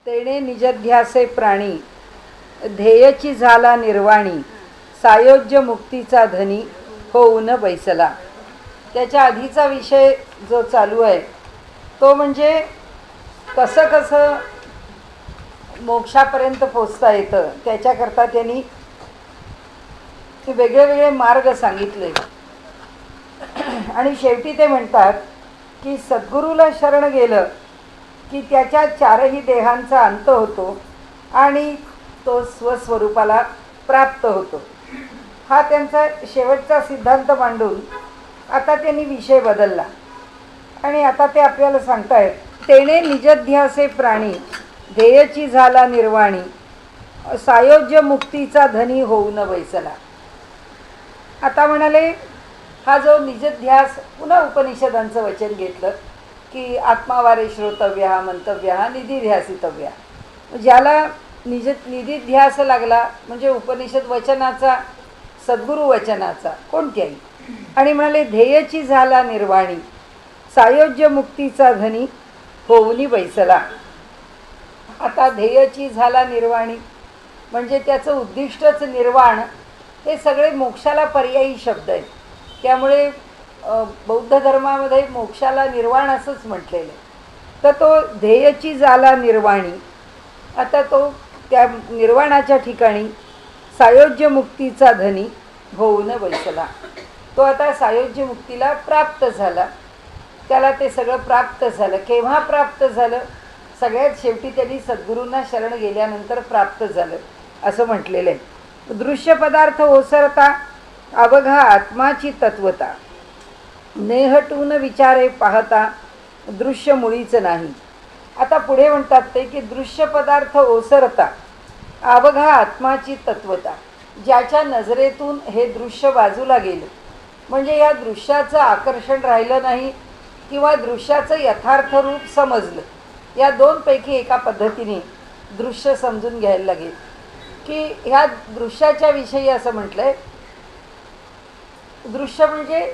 तेणे निजध्यासे प्राणी ध्येयची झाला निर्वाणी सायोज्य मुक्तीचा धनी होऊन बैसला. त्याच्या आधीचा विषय जो चालू आहे तो म्हणजे कसं कसं मोक्षापर्यंत पोचता येतं त्याच्याकरता त्यांनी वेगळे वेगळे मार्ग सांगितले. आणि शेवटी ते म्हणतात की सद्गुरूला शरण गेलं की त्याच्या चारही देहांचा अंत होतो आणि तो स्वस्वरूपाला प्राप्त होतो. हा त्यांचा शेवटचा सिद्धांत मांडून आता त्यांनी विषय बदलला आणि आता ते आपल्याला सांगतायत, तेणे निजध्यासे प्राणी ध्येयची झाला निर्वाणी सायोज्य मुक्तीचा धनी होऊन बैसला. आता म्हणाले हा जो निजध्यास, पुन्हा उपनिषदांचं वचन घेतलं की आत्मावारे श्रोतव्य मंतव्य निधिध्यासितव्य. ज्याला निधिध्यास लागला म्हणजे उपनिषद वचनाचा, सद्गुरु वचनाचा कोणत्याही, आणि म्हणाले ध्येयची झाला निर्वाणी सायोज्य मुक्तीचा धनी होऊनी बैसला. आता ध्येयची झाला निर्वाणी म्हणजे त्याचं उद्दिष्टच निर्वाण. हे सगळे मोक्षाला पर्यायी शब्द आहेत. त्यामुळे बौद्ध धर्मामध्ये मोक्षाला निर्वाण असंच म्हटलेलं आहे. तर तो ध्येयची झाला निर्वाणी, आता तो त्या निर्वाणाच्या ठिकाणी सायोज्य मुक्तीचा धनी होऊन बैसला. तो आता सायोज्य मुक्तीला प्राप्त झाला. त्याला ते सगळं प्राप्त झालं. केव्हा प्राप्त झालं? सगळ्यात शेवटी त्यांनी सद्गुरूंना शरण गेल्यानंतर प्राप्त झालं असं म्हटलेलं आहे. दृश्य पदार्थ ओसरता अवघा आत्माची तत्वता नेहटून विचारे पाहता दृश्य मुळीच नाही. आता पुढे म्हणतात ते की दृश्य पदार्थ ओसरता अवघा आत्माची तत्वता, ज्याच्या नजरेतून हे दृश्य बाजूला गेलं म्हणजे या दृश्याचं आकर्षण राहिलं नाही किंवा दृश्याचं यथार्थ रूप समजलं. या दोनपैकी एका पद्धतीने दृश्य समजून घ्यायला लागेल की ह्या दृश्याच्या विषयी असं म्हटलं आहे, दृश्य म्हणजे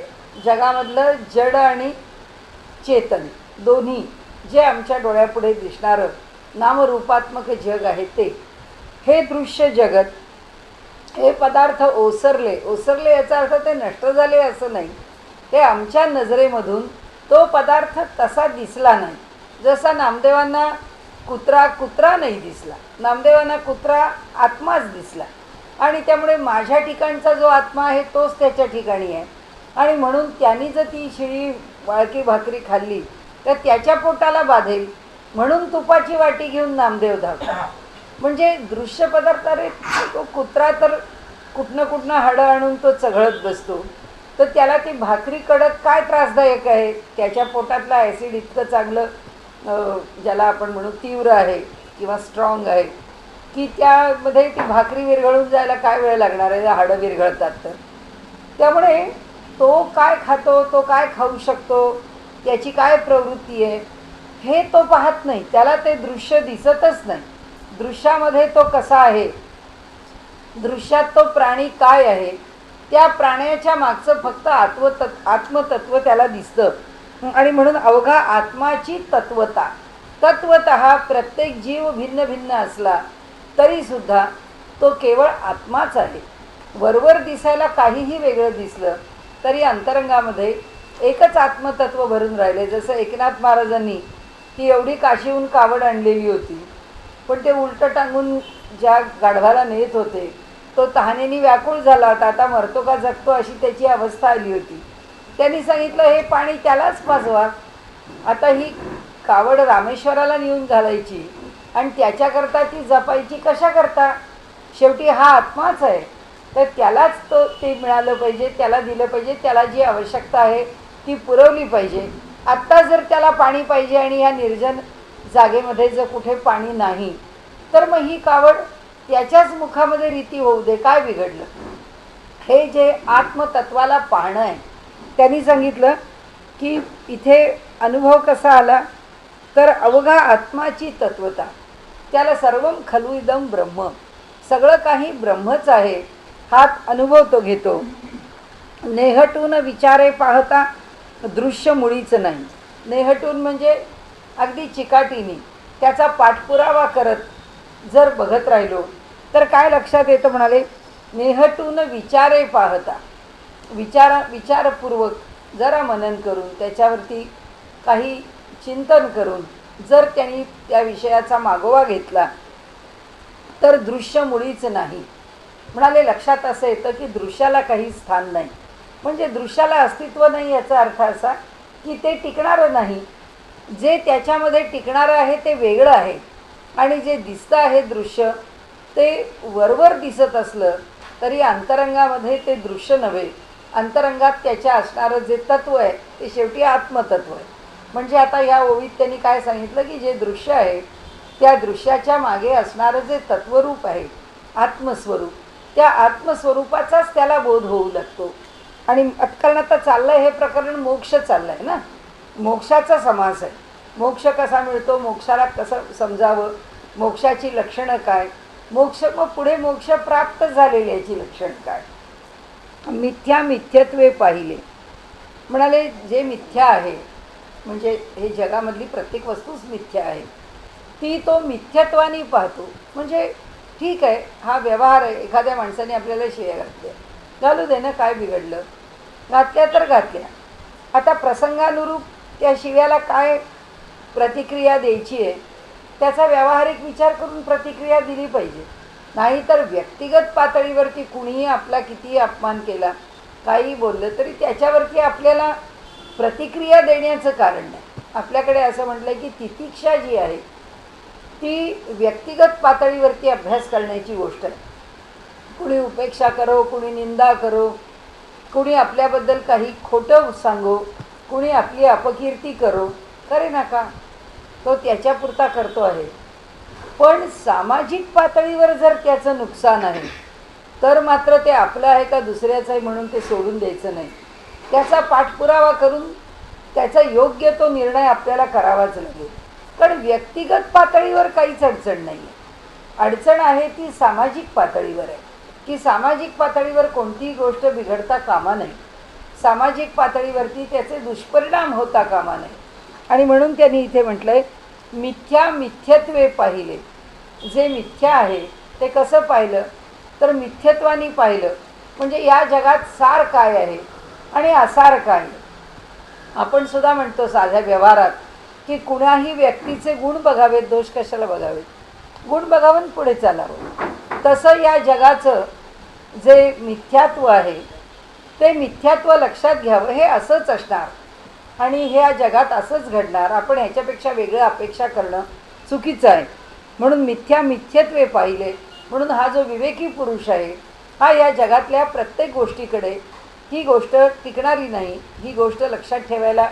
जगामधलं जड आणि चेतन दोन्ही जे आमच्या डोळ्यापुढे दिसणारं नामरूपात्मक जग आहे ते, हे दृश्य जगत, हे पदार्थ ओसरले याचा अर्थ ते नष्ट झाले असं नाही. ते आमच्या नजरेमधून तो पदार्थ तसा दिसला नाही. जसा नामदेवांना कुत्रा नाही दिसला, नामदेवांना कुत्रा आत्माच दिसला आणि त्यामुळे माझ्या ठिकाणचा जो आत्मा आहे तोच त्याच्या ठिकाणी आहे. आणि म्हणून त्यांनी जर ती शिळी वाळकी भाकरी खाल्ली तर त्याच्या पोटाला बाधेल म्हणून तुपाची वाटी घेऊन नामदेव धावतात. म्हणजे दृश्य पदार्थ, रे तो कुत्रा तर कुठनं हाडं आणून तो चघळत बसतो, तर त्याला ती भाकरी कडक काय त्रासदायक आहे. त्याच्या पोटातला ॲसिड इतकं चांगलं ज्याला आपण म्हणू तीव्र आहे किंवा स्ट्रॉंग आहे की त्यामध्ये ती भाकरी विरघळून जायला काय वेळ लागणार आहे, हाडं विरघळतात. तर त्यामुळे तो काय खातो, तो काय खाऊ शकतो, त्याची काय प्रवृत्ती आहे हे तो पाहत नाही. त्याला ते दृश्य दिसतच नाही. दृश्यामध्ये तो कसा आहे, दृश्यात तो प्राणी काय आहे, त्या प्राण्याच्या मागचं फक्त आत्मतत्व त्याला दिसतं. आणि म्हणून अवघा आत्माची तत्वतः प्रत्येक जीव भिन्न भिन्न असला तरीसुद्धा तो केवळ आत्माच आहे. वरवर दिसायला काहीही वेगळं दिसलं तरी अंतरंगामध्ये एकच आत्मतत्व भरून राहिले. जसं एकनाथ महाराजांनी ती एवढी काशीहून कावड आणलेली होती, पण ते उलटं टांगून ज्या गाढवाला नेत होते तो तहानेने व्याकुळ झाला होता. आता मरतो का जगतो अशी त्याची अवस्था आली होती. त्यांनी सांगितलं हे पाणी त्यालाच पाजवा. आता ही कावड रामेश्वराला नेऊन घालायची आणि त्याच्याकरता ती जपायची कशा करता? शेवटी हा आत्माच आहे, तर त्यालाच ते मिळालं पाहिजे, त्याला दिलं पाहिजे, त्याला जी आवश्यकता आहे ती पुरवली पाहिजे. आत्ता जर त्याला पाणी पाहिजे आणि ह्या निर्जन जागेमध्ये जर कुठे पाणी नाही तर मग ही कावड त्याच्याच मुखामध्ये रीती होऊ दे, काय बिघडलं? हे जे आत्मतत्वाला पाहणं आहे. त्यांनी सांगितलं की इथे अनुभव कसा आला तर अवघा आत्माची तत्वता, त्याला सर्वम खलु इदं ब्रह्म, सगळं काही ब्रह्मच आहे हा अनुभव तो घेतो. नेहटून विचारे पाहता दृश्य मुळीच नाही. नेहटून म्हणजे अगदी चिकाटीने त्याचा पाठपुरावा करत जर बघत राहिलो तर काय लक्षात येतं म्हणाले, नेहटून विचारे पाहता, विचारपूर्वक जरा मनन करून त्याच्यावरती काही चिंतन करून जर त्यांनी त्या विषयाचा मागोवा घेतला तर दृश्य मुळीच नाही. म्हणाले लक्षात असं येतं की दृश्याला काही स्थान नाही. म्हणजे दृश्याला अस्तित्व नाही याचा अर्थ असा की ते टिकणारं नाही. जे त्याच्यामध्ये टिकणारं आहे ते वेगळं आहे आणि जे दिसतं आहे दृश्य ते वरवर दिसत असलं तरी अंतरंगामध्ये ते दृश्य नव्हे. अंतरंगात त्याच्या असणारं जे तत्व आहे ते शेवटी आत्मतत्व आहे. म्हणजे आता या ओळीत त्यांनी काय सांगितलं की जे दृश्य आहे त्या दृश्याच्या मागे असणारं जे तत्वरूप आहे आत्मस्वरूप, त्या आत्मस्वरूपाचाच त्याला बोध होऊ लागतो. आणि अटकळण आता चाललं आहे हे प्रकरण मोक्ष चाललं आहे ना, मोक्षाचा समास आहे. मोक्ष कसा मिळतो, मोक्षाला कसं समजावं, मोक्षाची लक्षणं काय, मोक्ष मग पुढे मोक्ष प्राप्त झालेली याची लक्षण काय. मिथ्या मिथ्यत्वे पाहिले. म्हणाले जे मिथ्या आहे म्हणजे हे जगामधली प्रत्येक वस्तूच मिथ्या आहे, ती तो मिथ्यत्वाने पाहतो. म्हणजे ठीक आहे हा व्यवहार आहे, एखाद्या माणसाने आपल्याला शिव्या घातल्या, घालू दे ना, काय बिघडलं, घातल्या तर घातल्या. आता प्रसंगानुरूप त्या शिव्याला काय प्रतिक्रिया द्यायची आहे त्याचा व्यावहारिक विचार करून प्रतिक्रिया दिली पाहिजे. नाहीतर व्यक्तिगत पातळीवरती कुणीही आपला कितीही अपमान केला, काही बोललं तरी त्याच्यावरती आपल्याला प्रतिक्रिया देण्याचं कारण नाही. आपल्याकडे असं म्हटलं की तितिक्षा जी आहे ती व्यक्तिगत पातळीवरती अभ्यास करण्याची गोष्ट आहे. कुणी उपेक्षा करो, कुणी निंदा करो, कुणी आपल्याबद्दल काही खोटं सांगो, कुणी आपली अपकीर्ती करो, करे नका, तो त्याच्यापुरता करतो आहे. पण सामाजिक पातळीवर जर त्याचं नुकसान आहे तर मात्र ते आपलं आहे का दुसऱ्याचं आहे म्हणून ते सोडून द्यायचं नाही. त्याचा पाठपुरावा करून त्याचा योग्य तो निर्णय आपल्याला करावाच लागेल. कारण व्यक्तिगत पातळीवर काहीच अडचण नाही आहे. अडचण आहे ती सामाजिक पातळीवर आहे की सामाजिक पातळीवर कोणतीही गोष्ट बिघडता कामा नये, सामाजिक पातळीवरती त्याचे दुष्परिणाम होता कामा नये. आणि म्हणून त्यांनी इथे म्हटलं आहे मिथ्या मिथ्यत्वे पाहिले. जे मिथ्या आहे ते कसं पाहिलं तर मिथ्यत्वाने पाहिलं. म्हणजे या जगात सार काय आहे आणि असार काय. आपण सुद्धा म्हणतो साध्या व्यवहारात की कुणाही व्यक्तीचे गुण बघावेत, दोष कशाला बघावेत, गुण बघावून पुढे चालावं. तसं या जगाचं जे मिथ्यात्व आहे ते मिथ्यात्व लक्षात घ्यावं. हे असंच असणार आणि हे या जगात असंच घडणार. आपण ह्याच्यापेक्षा वेगळं अपेक्षा करणं चुकीचं आहे. म्हणून मिथ्या मिथ्यत्वे पाहिले. म्हणून हा जो विवेकी पुरुष आहे हा या जगातल्या प्रत्येक गोष्टीकडे ही गोष्ट टिकणारी नाही, ही गोष्ट लक्षात ठेवायला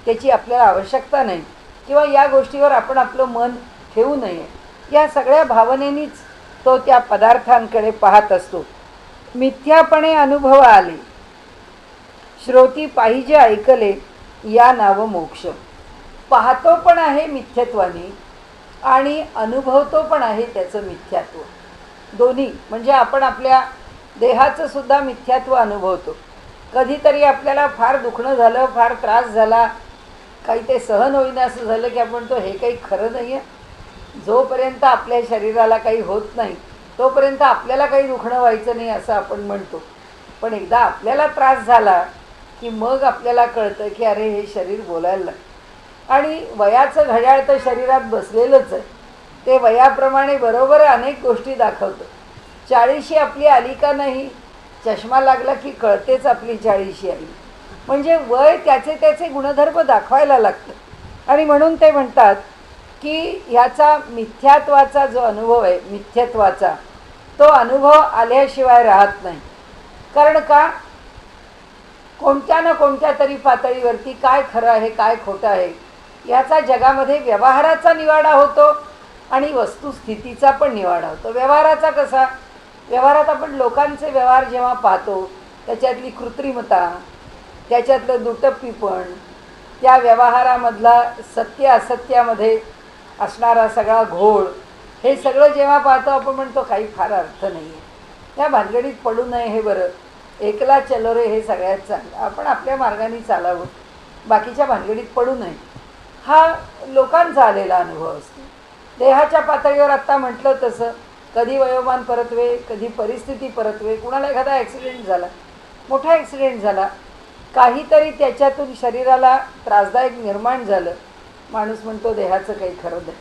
त्याची आपल्याला आवश्यकता नाही किंवा या गोष्टीवर आपण आपलं मन ठेवू नये, या सगळ्या भावनेनीच तो त्या पदार्थांकडे पाहत असतो. मिथ्यापणे अनुभव आले, श्रोती पाहिजे ऐकले, या नाव मोक्ष. पाहतो पण आहे मिथ्यत्वाने आणि अनुभवतो पण आहे त्याचं मिथ्यात्व. दोन्ही म्हणजे आपण आपल्या देहाचं सुद्धा मिथ्यात्व अनुभवतो. कधीतरी आपल्याला फार दुखणं झालं, फार त्रास झाला, काही ते सहन होईना असं झालं की आपण तो हे काही खरं नाही आहे. जोपर्यंत आपल्या शरीराला काही होत नाही तोपर्यंत आपल्याला काही दुखणं व्हायचं नाही असं आपण म्हणतो. पण एकदा आपल्याला त्रास झाला की मग आपल्याला कळतं की अरे हे शरीर बोलायला लागतं. आणि वयाचं घड्याळ तर शरीरात बसलेलंच आहे, ते वयाप्रमाणे बरोबर अनेक गोष्टी दाखवतं. 40शी आपली आली का नाही, चष्मा लागला की कळतेच आपली 40शी आली. म्हणजे वय त्याचे त्याचे गुणधर्म दाखवायला लागतं. आणि म्हणून ते म्हणतात की ह्याचा मिथ्यात्वाचा जो अनुभव आहे मिथ्यत्वाचा, तो अनुभव आल्याशिवाय राहत नाही. कारण का, कोणत्या ना कोणत्या तरी पातळीवरती काय खरं आहे काय खोटं आहे याचा जगामध्ये व्यवहाराचा निवाडा होतो आणि वस्तुस्थितीचा पण निवाडा होतो. व्यवहाराचा कसा, व्यवहारात आपण लोकांचे व्यवहार जेव्हा पाहतो त्याच्यातली कृत्रिमता, त्याच्यातलं दुटप्पीपण, त्या व्यवहारामधला सत्य असत्यामध्ये असणारा सगळा घोळ, हे सगळं जेव्हा पाहतो आपण म्हणतो काही फार अर्थ नाही आहे, त्या भानगडीत पडू नये, हे बरं, एकला चलो रे, हे सगळ्यात चांगलं, आपण आपल्या मार्गाने चालावं, बाकीच्या भानगडीत पडू नये. हा लोकांचा आलेला अनुभव असतो. देहाच्या पातळीवर आत्ता म्हटलं तसं कधी वयोमान परतवे, कधी परिस्थिती परतवे, कुणाला एखादा ॲक्सिडेंट झाला, मोठा ॲक्सिडेंट झाला, काहीतरी त्याच्यातून शरीराला त्रासदायक निर्माण झालं, माणूस म्हणतो देहाचं काही खरं नाही.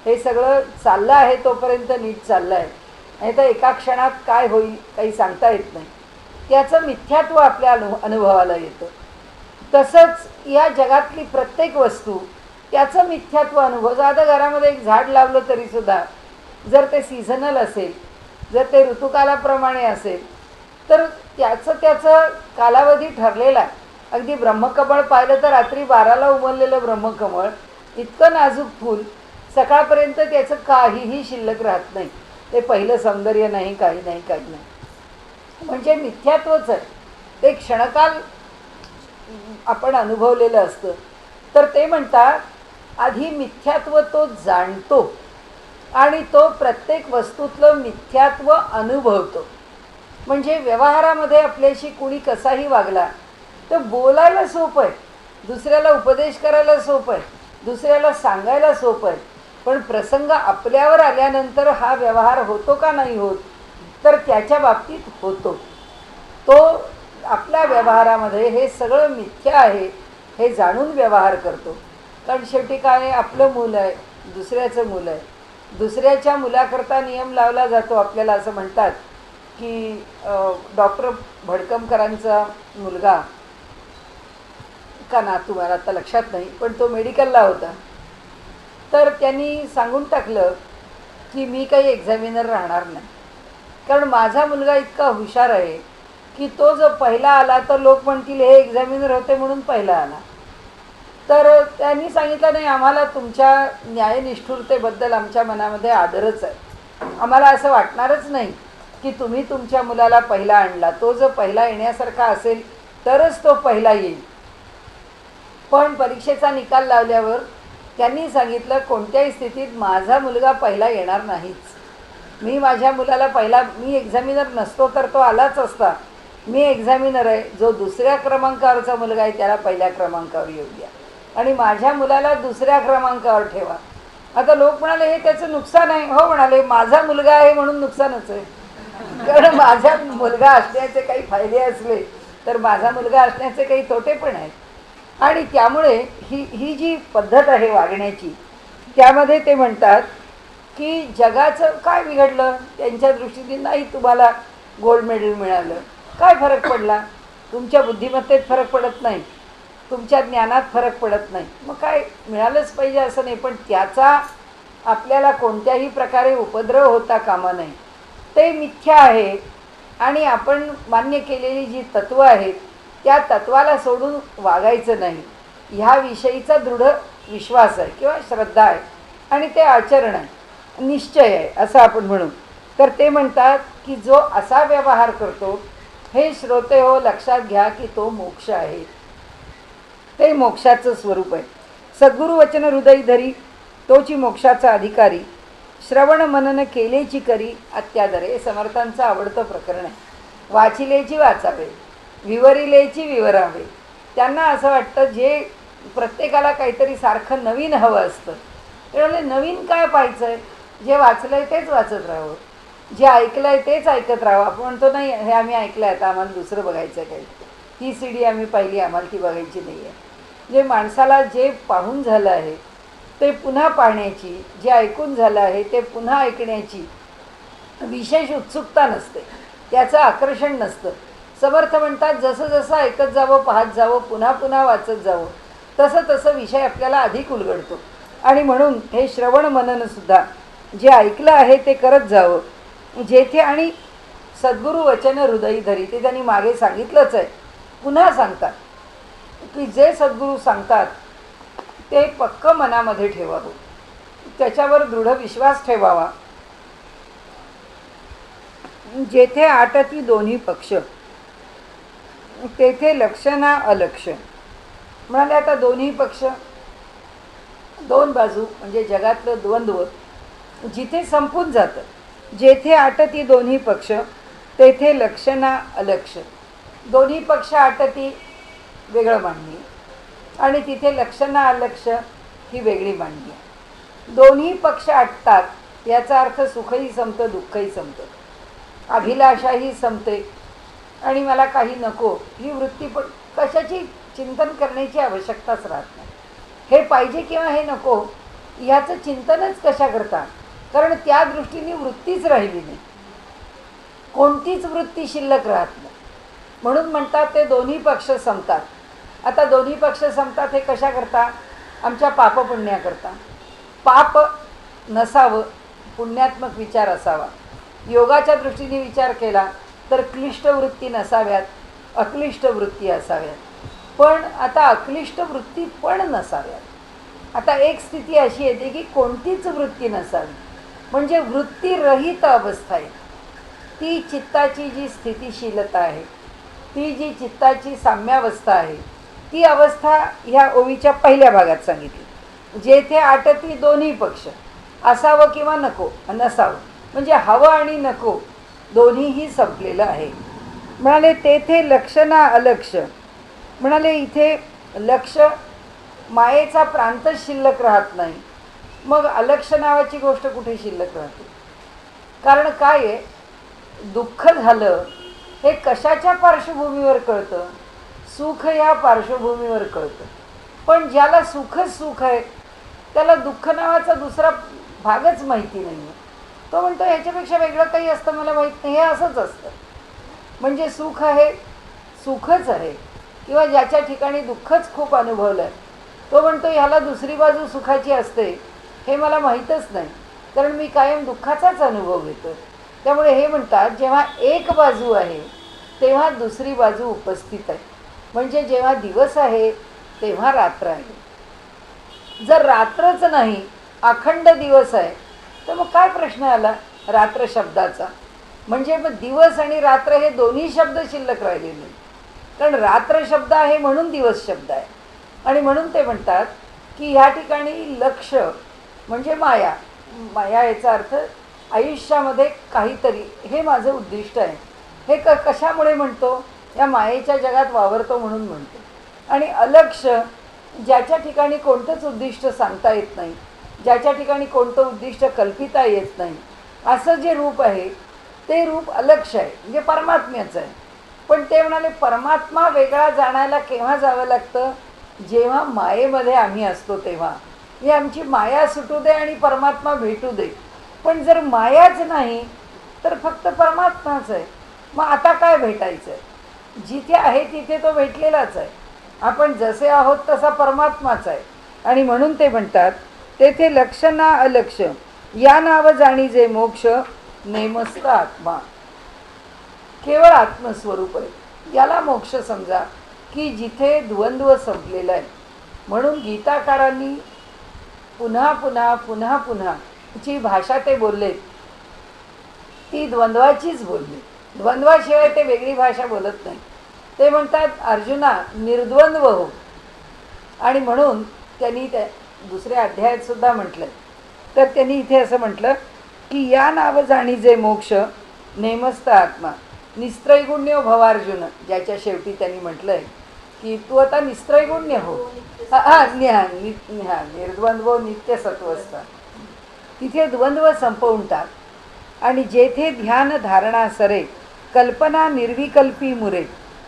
हे सगळं चाललं आहे तोपर्यंत नीट चाललं आहे, नाही तर एका क्षणात काय होईल काही सांगता येत नाही. त्याचं मिथ्यात्व आपल्या अनुभवाला येतं. तसंच या जगातली प्रत्येक वस्तू त्याचं मिथ्यात्व अनुभव. आता घरामध्ये एक झाड लावलं तरीसुद्धा जर ते सीझनल असेल, जर ते ऋतुकालाप्रमाणे असेल, तर त्याचं कालावधी ठरलेला आहे. अगदी ब्रह्मकमळ पाहिलं तर रात्री 12ला उमललेलं ब्रह्मकमळ इतकं नाजूक फूल, सकाळपर्यंत त्याचं काहीही शिल्लक राहत नाही. ते पहिलं सौंदर्य नाही, काही नाही, काही नाही. म्हणजे मिथ्यात्वच आहे ते. क्षणकाल आपण अनुभवलेलं असतं. तर ते म्हणतात आधी मिथ्यात्व तो जाणतो आणि तो प्रत्येक वस्तूतलं मिथ्यात्व अनुभवतो. म्हणजे व्यवहारामध्ये आपल्याशी कुणी कसाही वागला तर बोलायला सोपं आहे, दुसऱ्याला उपदेश करायला सोपं आहे, दुसऱ्याला सांगायला सोपं आहे. पण प्रसंग आपल्यावर आल्यानंतर हा व्यवहार होतो का नाही होत, तर त्याच्या बाबतीत होतो. तो आपल्या व्यवहारामध्ये हे सगळं मिथ्या आहे हे जाणून व्यवहार करतो. कारण शेवटी काय, आपलं मूल आहे, दुसऱ्याचं मूल आहे. दुसऱ्याच्या मुलाकरता नियम लावला जातो. आपल्याला असं म्हणतात की डॉक्टर भडकमकरांचा मुलगा का नातू, मला आता लक्षात नाही, पण तो मेडिकलला होता. तर त्यांनी सांगून टाकलं की मी काही एक्झामिनर राहणार नाही, कारण माझा मुलगा इतका हुशार आहे की तो जर पहिला आला तर लोक म्हणतील हे एक्झामिनर होते म्हणून पहिला आला. तर त्यांनी सांगितलं नाही, आम्हाला तुमच्या न्यायनिष्ठुरतेबद्दल आमच्या मनामध्ये आदरच आहे. आम्हाला असं वाटणारच नाही की तुम्ही तुमच्या मुलाला पहिला आणला. तो जर पहिला येण्यासारखा असेल तरच तो पहिला येईल. पण परीक्षेचा निकाल लावल्यावर त्यांनी सांगितलं कोणत्याही स्थितीत माझा मुलगा पहिला येणार नाहीच. मी माझ्या मुलाला पहिला, मी एक्झामिनर नसतो तर तो आलाच असता. मी एक्झामिनर आहे, जो दुसऱ्या क्रमांकावरचा मुलगा आहे त्याला पहिल्या क्रमांकावर येऊ द्या आणि माझ्या मुलाला दुसऱ्या क्रमांकावर ठेवा. आता लोक म्हणाले हे त्याचं नुकसान आहे. हो म्हणाले, माझा मुलगा आहे म्हणून नुकसानच आहे. कारण माझा मुलगा असण्याचे काही फायदे असले तर माझा मुलगा असण्याचे काही तोटे पण आहेत. आणि त्यामुळे ही जी पद्धत आहे वागण्याची, त्यामध्ये ते म्हणतात की जगाचं काय बिघडलं, त्यांच्या दृष्टीने नाही तुम्हाला गोल्ड मेडल मिळालं, काय फरक पडला, तुमच्या बुद्धिमत्तेत फरक पडत नाही, तुमच्या ज्ञानात फरक पडत नाही, मग काय मिळालंच पाहिजे असं नाही. पण त्याचा आपल्याला कोणत्याही प्रकारे उपद्रव होता कामा नये. ते मिथ्या आहे आणि आपण मान्य केलेली जी तत्त्व आहेत त्या तत्त्वाला सोडून वागायचं नाही, ह्याविषयीचा दृढ विश्वास आहे किंवा श्रद्धा आहे आणि ते आचरण आहे, निश्चय आहे असं आपण म्हणू. तर ते म्हणतात की जो असा व्यवहार करतो, हे श्रोते हो लक्षात घ्या की तो मोक्ष आहे. ते मोक्षाचं स्वरूप आहे. सद्गुरु वचन हृदय धरी तोची मोक्षाचा अधिकारी, श्रवण मनन केलेची करी अत्यादरे. हे समर्थांचं आवडतं प्रकरण आहे. वाचिलेची वाचावे, विवरिलेची विवरावे. त्यांना असं वाटतं जे प्रत्येकाला काहीतरी सारखं नवीन हवं असतं. त्यामुळे नवीन काय पाहायचं आहे, जे वाचलं आहे तेच वाचत राहावं, जे ऐकलं आहे तेच ऐकत राहावं. आपण म्हणतो नाही हे आम्ही ऐकलं आहे आता आम्हाला दुसरं बघायचं आहे, काही ही CD आम्ही पाहिली आम्हाला ती बघायची नाही आहे. जे माणसाला जे पाहून झालं आहे ते पुन्हा पाहण्याची, जे ऐकून झालं आहे ते पुन्हा ऐकण्याची विशेष उत्सुकता नसते, त्याचं आकर्षण नसतं. समर्थ म्हणतात जसं जसं ऐकत जावं, पाहत जावं, पुन्हा पुन्हा वाचत जावं, तसं तसं विषय आपल्याला अधिक उलगडतो. आणि म्हणून हे श्रवण मननसुद्धा जे ऐकलं आहे ते करत जावं. जेथे आणि सद्गुरु वचन हृदयी धरी, ते त्यांनी मागे सांगितलंच आहे, पुन्हा सांगतात की जे सद्गुरू सांगतात ते पक्क मनामध्ये ठेवावं, त्याच्यावर दृढ विश्वास ठेवावा. जेथे आटती दोन्ही पक्ष तेथे लक्ष ना अलक्ष. म्हणाले आता दोन्ही पक्ष, दोन बाजू म्हणजे जगातलं द्वंद्व जिथे संपून जातं, जेथे आटती दोन्ही पक्ष तेथे लक्ष ना अलक्ष. दोन्ही पक्ष आटती वेगळं मांडणी आणि तिथे लक्ष ना अलक्ष ही वेगळी मांडणी. दोन्ही पक्ष आटतात याचा अर्थ सुखही संपतं दुःखही संपतं, अभिलाषाही संपते आणि मला काही नको ही वृत्ती पण कशाची चिंतन करण्याची आवश्यकताच राहत नाही. हे पाहिजे किंवा हे नको ह्याचं चिंतनच कशा करता, कारण त्या दृष्टीने वृत्तीच राहिली नाही, कोणतीच वृत्ती शिल्लक राहत नाही. म्हणून म्हणतात ते दोन्ही पक्ष संपतात. आता दोन्ही पक्ष संपतात हे कशा करता, आमच्या पापपुण्या करता. पाप नसावं, पुण्यात्मक विचार असावा. योगाच्या दृष्टीने विचार केला तर क्लिष्ट वृत्ती नसाव्यात, अक्लिष्ट वृत्ती असाव्यात. पण आता अक्लिष्ट वृत्ती पण नसाव्यात. आता एक स्थिती अशी येते की कोणतीच वृत्ती नसावी, म्हणजे वृत्तीरहित अवस्था आहे. ती चित्ताची जी स्थितिशीलता आहे, ती जी चित्ताची साम्यावस्था आहे, ती अवस्था ह्या ओवीच्या पहिल्या भागात सांगितली. जेथे आटती दोन्ही पक्ष, असावं किंवा नको नसावं, म्हणजे हवं आणि नको दोन्हीही संपलेलं आहे. म्हणाले तेथे लक्ष ना अलक्ष. म्हणाले इथे लक्ष मायेचा प्रांतच शिल्लक राहत नाही, मग अलक्ष नावाची गोष्ट कुठे शिल्लक राहते. कारण काय आहे, दुःख झालं हे कशाच्या पार्श्वभूमीवर कळतं, सुख या पार्श्वभूमीवर कळतं. पण ज्याला सुखच सुख आहे त्याला दुःख नावाचा दुसरा भागच माहिती नाही आहे. तो म्हणतो ह्याच्यापेक्षा वेगळं काही असतं मला माहीत नाही, हे असंच असतं. म्हणजे सुख आहे सुखच आहे, किंवा ज्याच्या ठिकाणी दुःखच खूप अनुभवलं आहे तो म्हणतो ह्याला दुसरी बाजू सुखाची असते हे मला माहीतच नाही, कारण मी कायम दुःखाचाच अनुभव घेतो. त्यामुळे हे म्हणतात जेव्हा एक बाजू आहे तेव्हा दुसरी बाजू उपस्थित आहे. म्हणजे जेव्हा दिवस आहे तेव्हा रात्र आहे. जर रात्रच नाही अखंड दिवस आहे तर मग काय प्रश्न आला रात्र शब्दाचा. म्हणजे मग दिवस आणि रात्र हे दोन्ही शब्द शिल्लक राहिले नाही, कारण रात्र शब्द आहे म्हणून दिवस शब्द आहे. आणि म्हणून ते म्हणतात की ह्या ठिकाणी लक्ष म्हणजे माया. माया याचा अर्थ आयुष्यामध्ये काहीतरी, हे माझं उद्दिष्ट आहे. हे कशामुळे म्हणतो, या मायेच्या जगात वावरतो म्हणून म्हणतो. आणि अलक्ष ज्याच्या ठिकाणी कोणतंच उद्दिष्ट सांगता येत नाही, ज्याच्या ठिकाणी कोणतं उद्दिष्ट कल्पिता येत नाही, असं जे रूप आहे ते रूप अलक्ष आहे, म्हणजे परमात्म्याचं आहे. पण ते म्हणाले परमात्मा वेगळा जाणायला केव्हा जावं लागतं, जेव्हा मायेमध्ये आम्ही असतो तेव्हा. ही आमची माया सुटू दे आणि परमात्मा भेटू दे. पण जर मायाच नाही तर फक्त परमात्माच आहे. मग आता काय भेटायचं आहे, जिथे आहे तिथे तो भेटलेलाच आहे. आपण जसे आहोत तसा परमात्माच आहे. आणि म्हणून ते म्हणतात तेथे लक्ष ना अलक्ष या नाव जाणी जे मोक्ष नेमस्त आत्मा. केवळ आत्मस्वरूप आहे, याला मोक्ष समजा की जिथे द्वंद्व संपलेला आहे. म्हणून गीताकारांनी पुन्हा पुन्हा पुन्हा पुन्हा जी भाषा ते बोलले ती द्वंद्वाचीच बोलली. द्वंद्वाशिवाय ते वेगळी भाषा बोलत नाही. ते म्हणतात अर्जुना निर्द्वंद्व हो. आणि म्हणून त्यांनी त्या दुसऱ्या अध्यायात सुद्धा म्हटलं. तर त्यांनी इथे असं म्हटलं की या नाव जाणी जे मोक्ष नेमस्त आत्मा निस्त्रैगुण्य भवार्जुन. ज्याच्या शेवटी त्यांनी म्हटलं आहे की तू आता निस्त्रैगुण्य हो. निर्द्वंद्व नित्य सत्वस्था. तिथे द्वंद्व संपवून टाक. आणि जेथे ध्यान धारणा सरे कल्पना निर्विकल्पी मुरे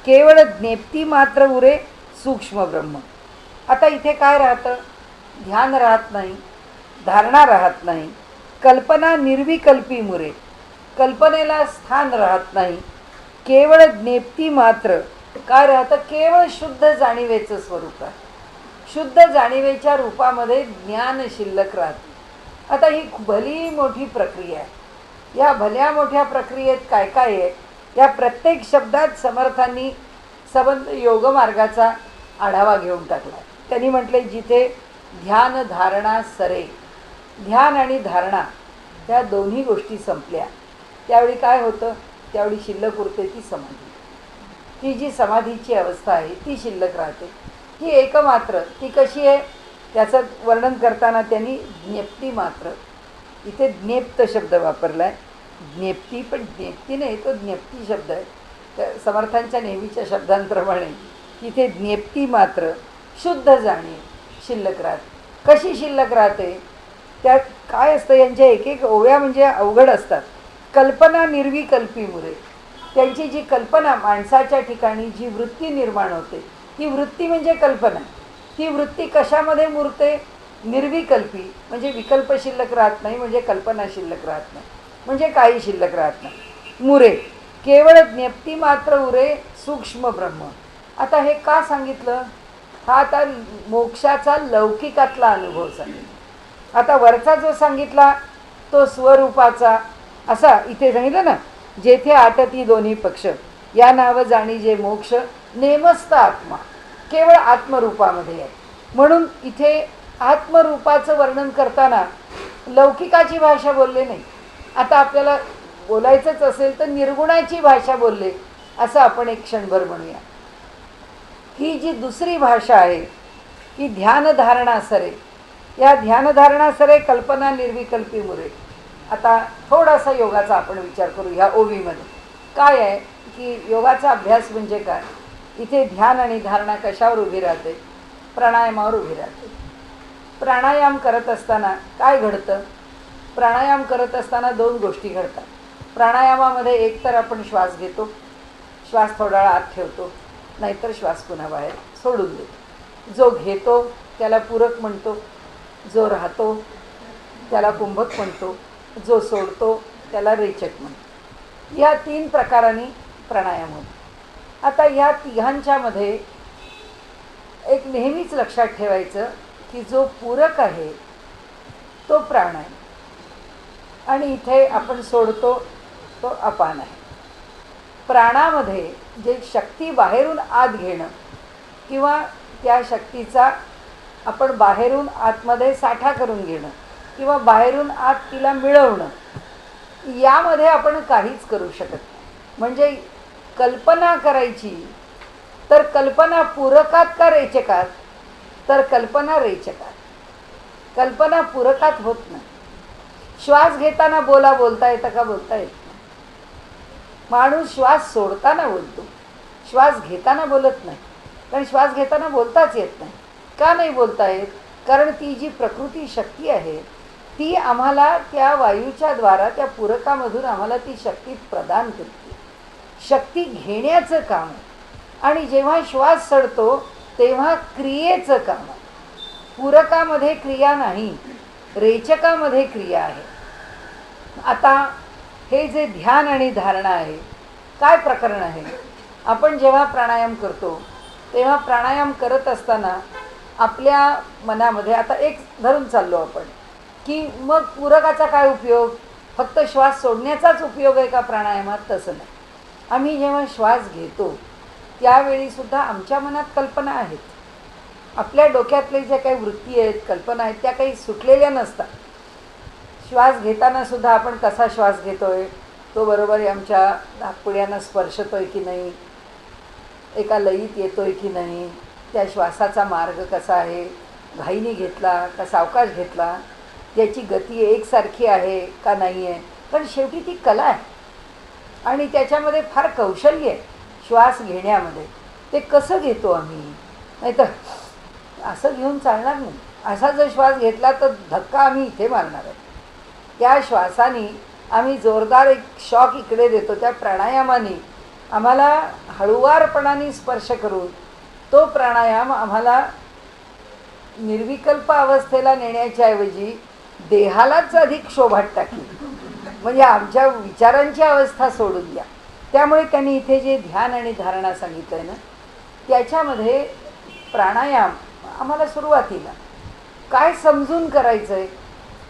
केवळ ज्ञेप्ती मात्र उरे सूक्ष्म ब्रह्म. आता इथे काय राहतं, ध्यान राहत नाही, धारणा राहत नाही, कल्पना निर्विकल्पी मुरे, कल्पनेला स्थान राहत नाही, केवळ ज्ञेप्ती मात्र काय राहतं, केवळ शुद्ध जाणीवेचं स्वरूप आहे. शुद्ध जाणीवेच्या रूपामध्ये ज्ञान शिल्लक राहते. आता ही भली मोठी प्रक्रिया आहे. या भल्या मोठ्या प्रक्रियेत काय काय आहे, या प्रत्येक शब्दात समर्थांनी संबंध योगमार्गाचा आढावा घेऊन टाकला. त्यांनी म्हटले जिथे ध्यान धारणा सरे, ध्यान आणि धारणा त्या दोन्ही गोष्टी संपल्या त्यावेळी काय होतं, त्यावेळी शिल्लक उरते ती समाधी. ती जी समाधीची अवस्था आहे ती शिल्लक राहते. ही एकमात्र. ती कशी आहे त्याचं वर्णन करताना त्यांनी ज्ञप्ती मात्र, इथे ज्ञेप्त शब्द वापरला आहे. ज्ञेप्ती पण ज्ञेप्ती नाही, तो ज्ञप्ती शब्द आहे. त्या समर्थांच्या नेहमीच्या शब्दांप्रमाणे इथे ज्ञेप्ती मात्र शुद्ध जाणीव शिल्लक राहते. कशी शिल्लक राहते, त्यात काय असतं, यांच्या एक एक ओव्या म्हणजे अवघड असतात. कल्पना निर्विकल्पी मुरे. त्यांची जी कल्पना माणसाच्या ठिकाणी जी वृत्ती निर्माण होते, ती वृत्ती म्हणजे कल्पना. ती वृत्ती कशामध्ये मुरते? निर्विकल्पी, म्हणजे विकल्प शिल्लक राहत नाही, म्हणजे कल्पना शिल्लक राहत नाही, म्हणजे काही शिल्लक राहत नाही. मुरे केवळ ज्ञप्ती मात्र उरे सूक्ष्म ब्रह्म. आता हे का सांगितलं? हा आता मोक्षाचा लौकिकातला अनुभव सांगितला. आता वरचा जो सांगितला तो स्वरूपाचा, असा इथे सांगितलं ना, जेथे आटती दोन्ही पक्ष या नाव जाणी जे मोक्ष नेमस्त आत्मा, केवळ आत्मरूपामध्ये आहे. म्हणून इथे आत्मरूपाचं वर्णन करताना लौकिकाची भाषा बोलले नाही. आता आपल्याला बोलायचंच असेल तर निर्गुणाची भाषा बोलले, असं आपण एक क्षणभर म्हणूया. ही जी दुसरी भाषा आहे ही ध्यानधारणा सरे. या ध्यानधारणा सरे कल्पना निर्विकल्पी मुरे. आता थोडासा योगाचा आपण विचार करू. ह्या ओवीमध्ये काय आहे की योगाचा अभ्यास म्हणजे काय? इथे ध्यान आणि धारणा कशावर उभी राहते? प्राणायामावर उभी राहते. प्राणायाम करत असताना काय घडतं? प्राणायाम करत असताना दोन गोष्टी घडतात. प्राणायामामध्ये एकतर आपण श्वास घेतो, श्वास थोडा वेळ आत ठेवतो, नाहीतर श्वास पुन्हा बाहेर सोडून देतो. जो घेतो त्याला पूरक म्हणतो, जो राहतो त्याला कुंभक म्हणतो, जो सोडतो त्याला रेचक म्हणतो. या तीन प्रकारांनी प्राणायाम होतो. आता या तिघांच्यामध्ये एक नेहमीच लक्षात ठेवायचं की जो पूरक आहे तो प्राण आहे आणि इथे आपण सोडतो तो अपान आहे. प्राणामध्ये जे शक्ती बाहेरून आत घेणं किंवा त्या शक्तीचा आपण बाहेरून आतमध्ये साठा करून घेणं किंवा बाहेरून आत तिला मिळवणं, यामध्ये आपण काहीच करू शकत नाही. म्हणजे कल्पना करायची तर कल्पना पूरकात का रेचकात? तर कल्पना रेचकात. कल्पना पूरकात होत नाही. श्वास घेताना बोलता येतं का? बोलता येत नाही. माणूस श्वास सोडताना बोलतो, श्वास घेताना बोलत नाही. कारण श्वास घेताना बोलताच येत नाही. का नाही बोलता येत? कारण ती जी प्रकृती शक्ती आहे ती आम्हाला त्या वायूच्या द्वारा त्या पूरकामधून आम्हाला ती शक्ती प्रदान करते. शक्ती घेण्याचं काम आहे. आणि जेव्हा श्वास सोडतो तेव्हा क्रियेचं काम आहे. पूरकामध्ये क्रिया नाही, रेचकामध्ये क्रिया आहे. आता हे जे ध्यान आणि धारणा आहे, काय प्रकरण आहे? आपण जेव्हा प्राणायाम करतो तेव्हा प्राणायाम करत असताना आपल्या मनामध्ये आता एक धरून चाललो आपण की मग पूरकाचा काय उपयोग? फक्त श्वास सोडण्याचाच उपयोग आहे का प्राणायामात? तसं नाही. आम्ही जेव्हा श्वास घेतो त्यावेळीसुद्धा आमच्या मनात कल्पना आहेत. आपल्या डोक्यातले ज्या काही वृत्ती आहेत, कल्पना आहेत, त्या काही सुटलेल्या नसतात. श्वास घेताना सुद्धा आपण कसा श्वास घेतोय, तो बरोबर आमच्या नाकपुड्यांना स्पर्शतोय की नाही, एका लयीत येतोय की नाही, त्या श्वासाचा मार्ग कसा आहे, घाईने घेतला का सावकाश घेतला, त्याची गती एकसारखी आहे का नाही आहे. पण शेवटी ती कला आहे आणि त्याच्यामध्ये फार कौशल्य आहे श्वास घेण्यामध्ये. ते कसं घेतो आम्ही? नाहीतर असं घेऊन चालणार नाही. असा जर श्वास घेतला तर धक्का आम्ही इथे मारणार आहे. त्या श्वासाने आम्ही जोरदार एक शॉक इकडे देतो. त्या प्राणायामाने आम्हाला हळुवारपणाने स्पर्श करून तो प्राणायाम आम्हाला निर्विकल्प अवस्थेला नेण्याच्या ऐवजी देहालाच अधिक शोभात टाकली. म्हणजे आमच्या विचारांची अवस्था सोडून द्या. त्यामुळे त्यांनी इथे जे ध्यान आणि धारणा सांगितलं आहे ना, त्याच्यामध्ये प्राणायाम आम्हाला सुरुवातीला काय समजून करायचं आहे.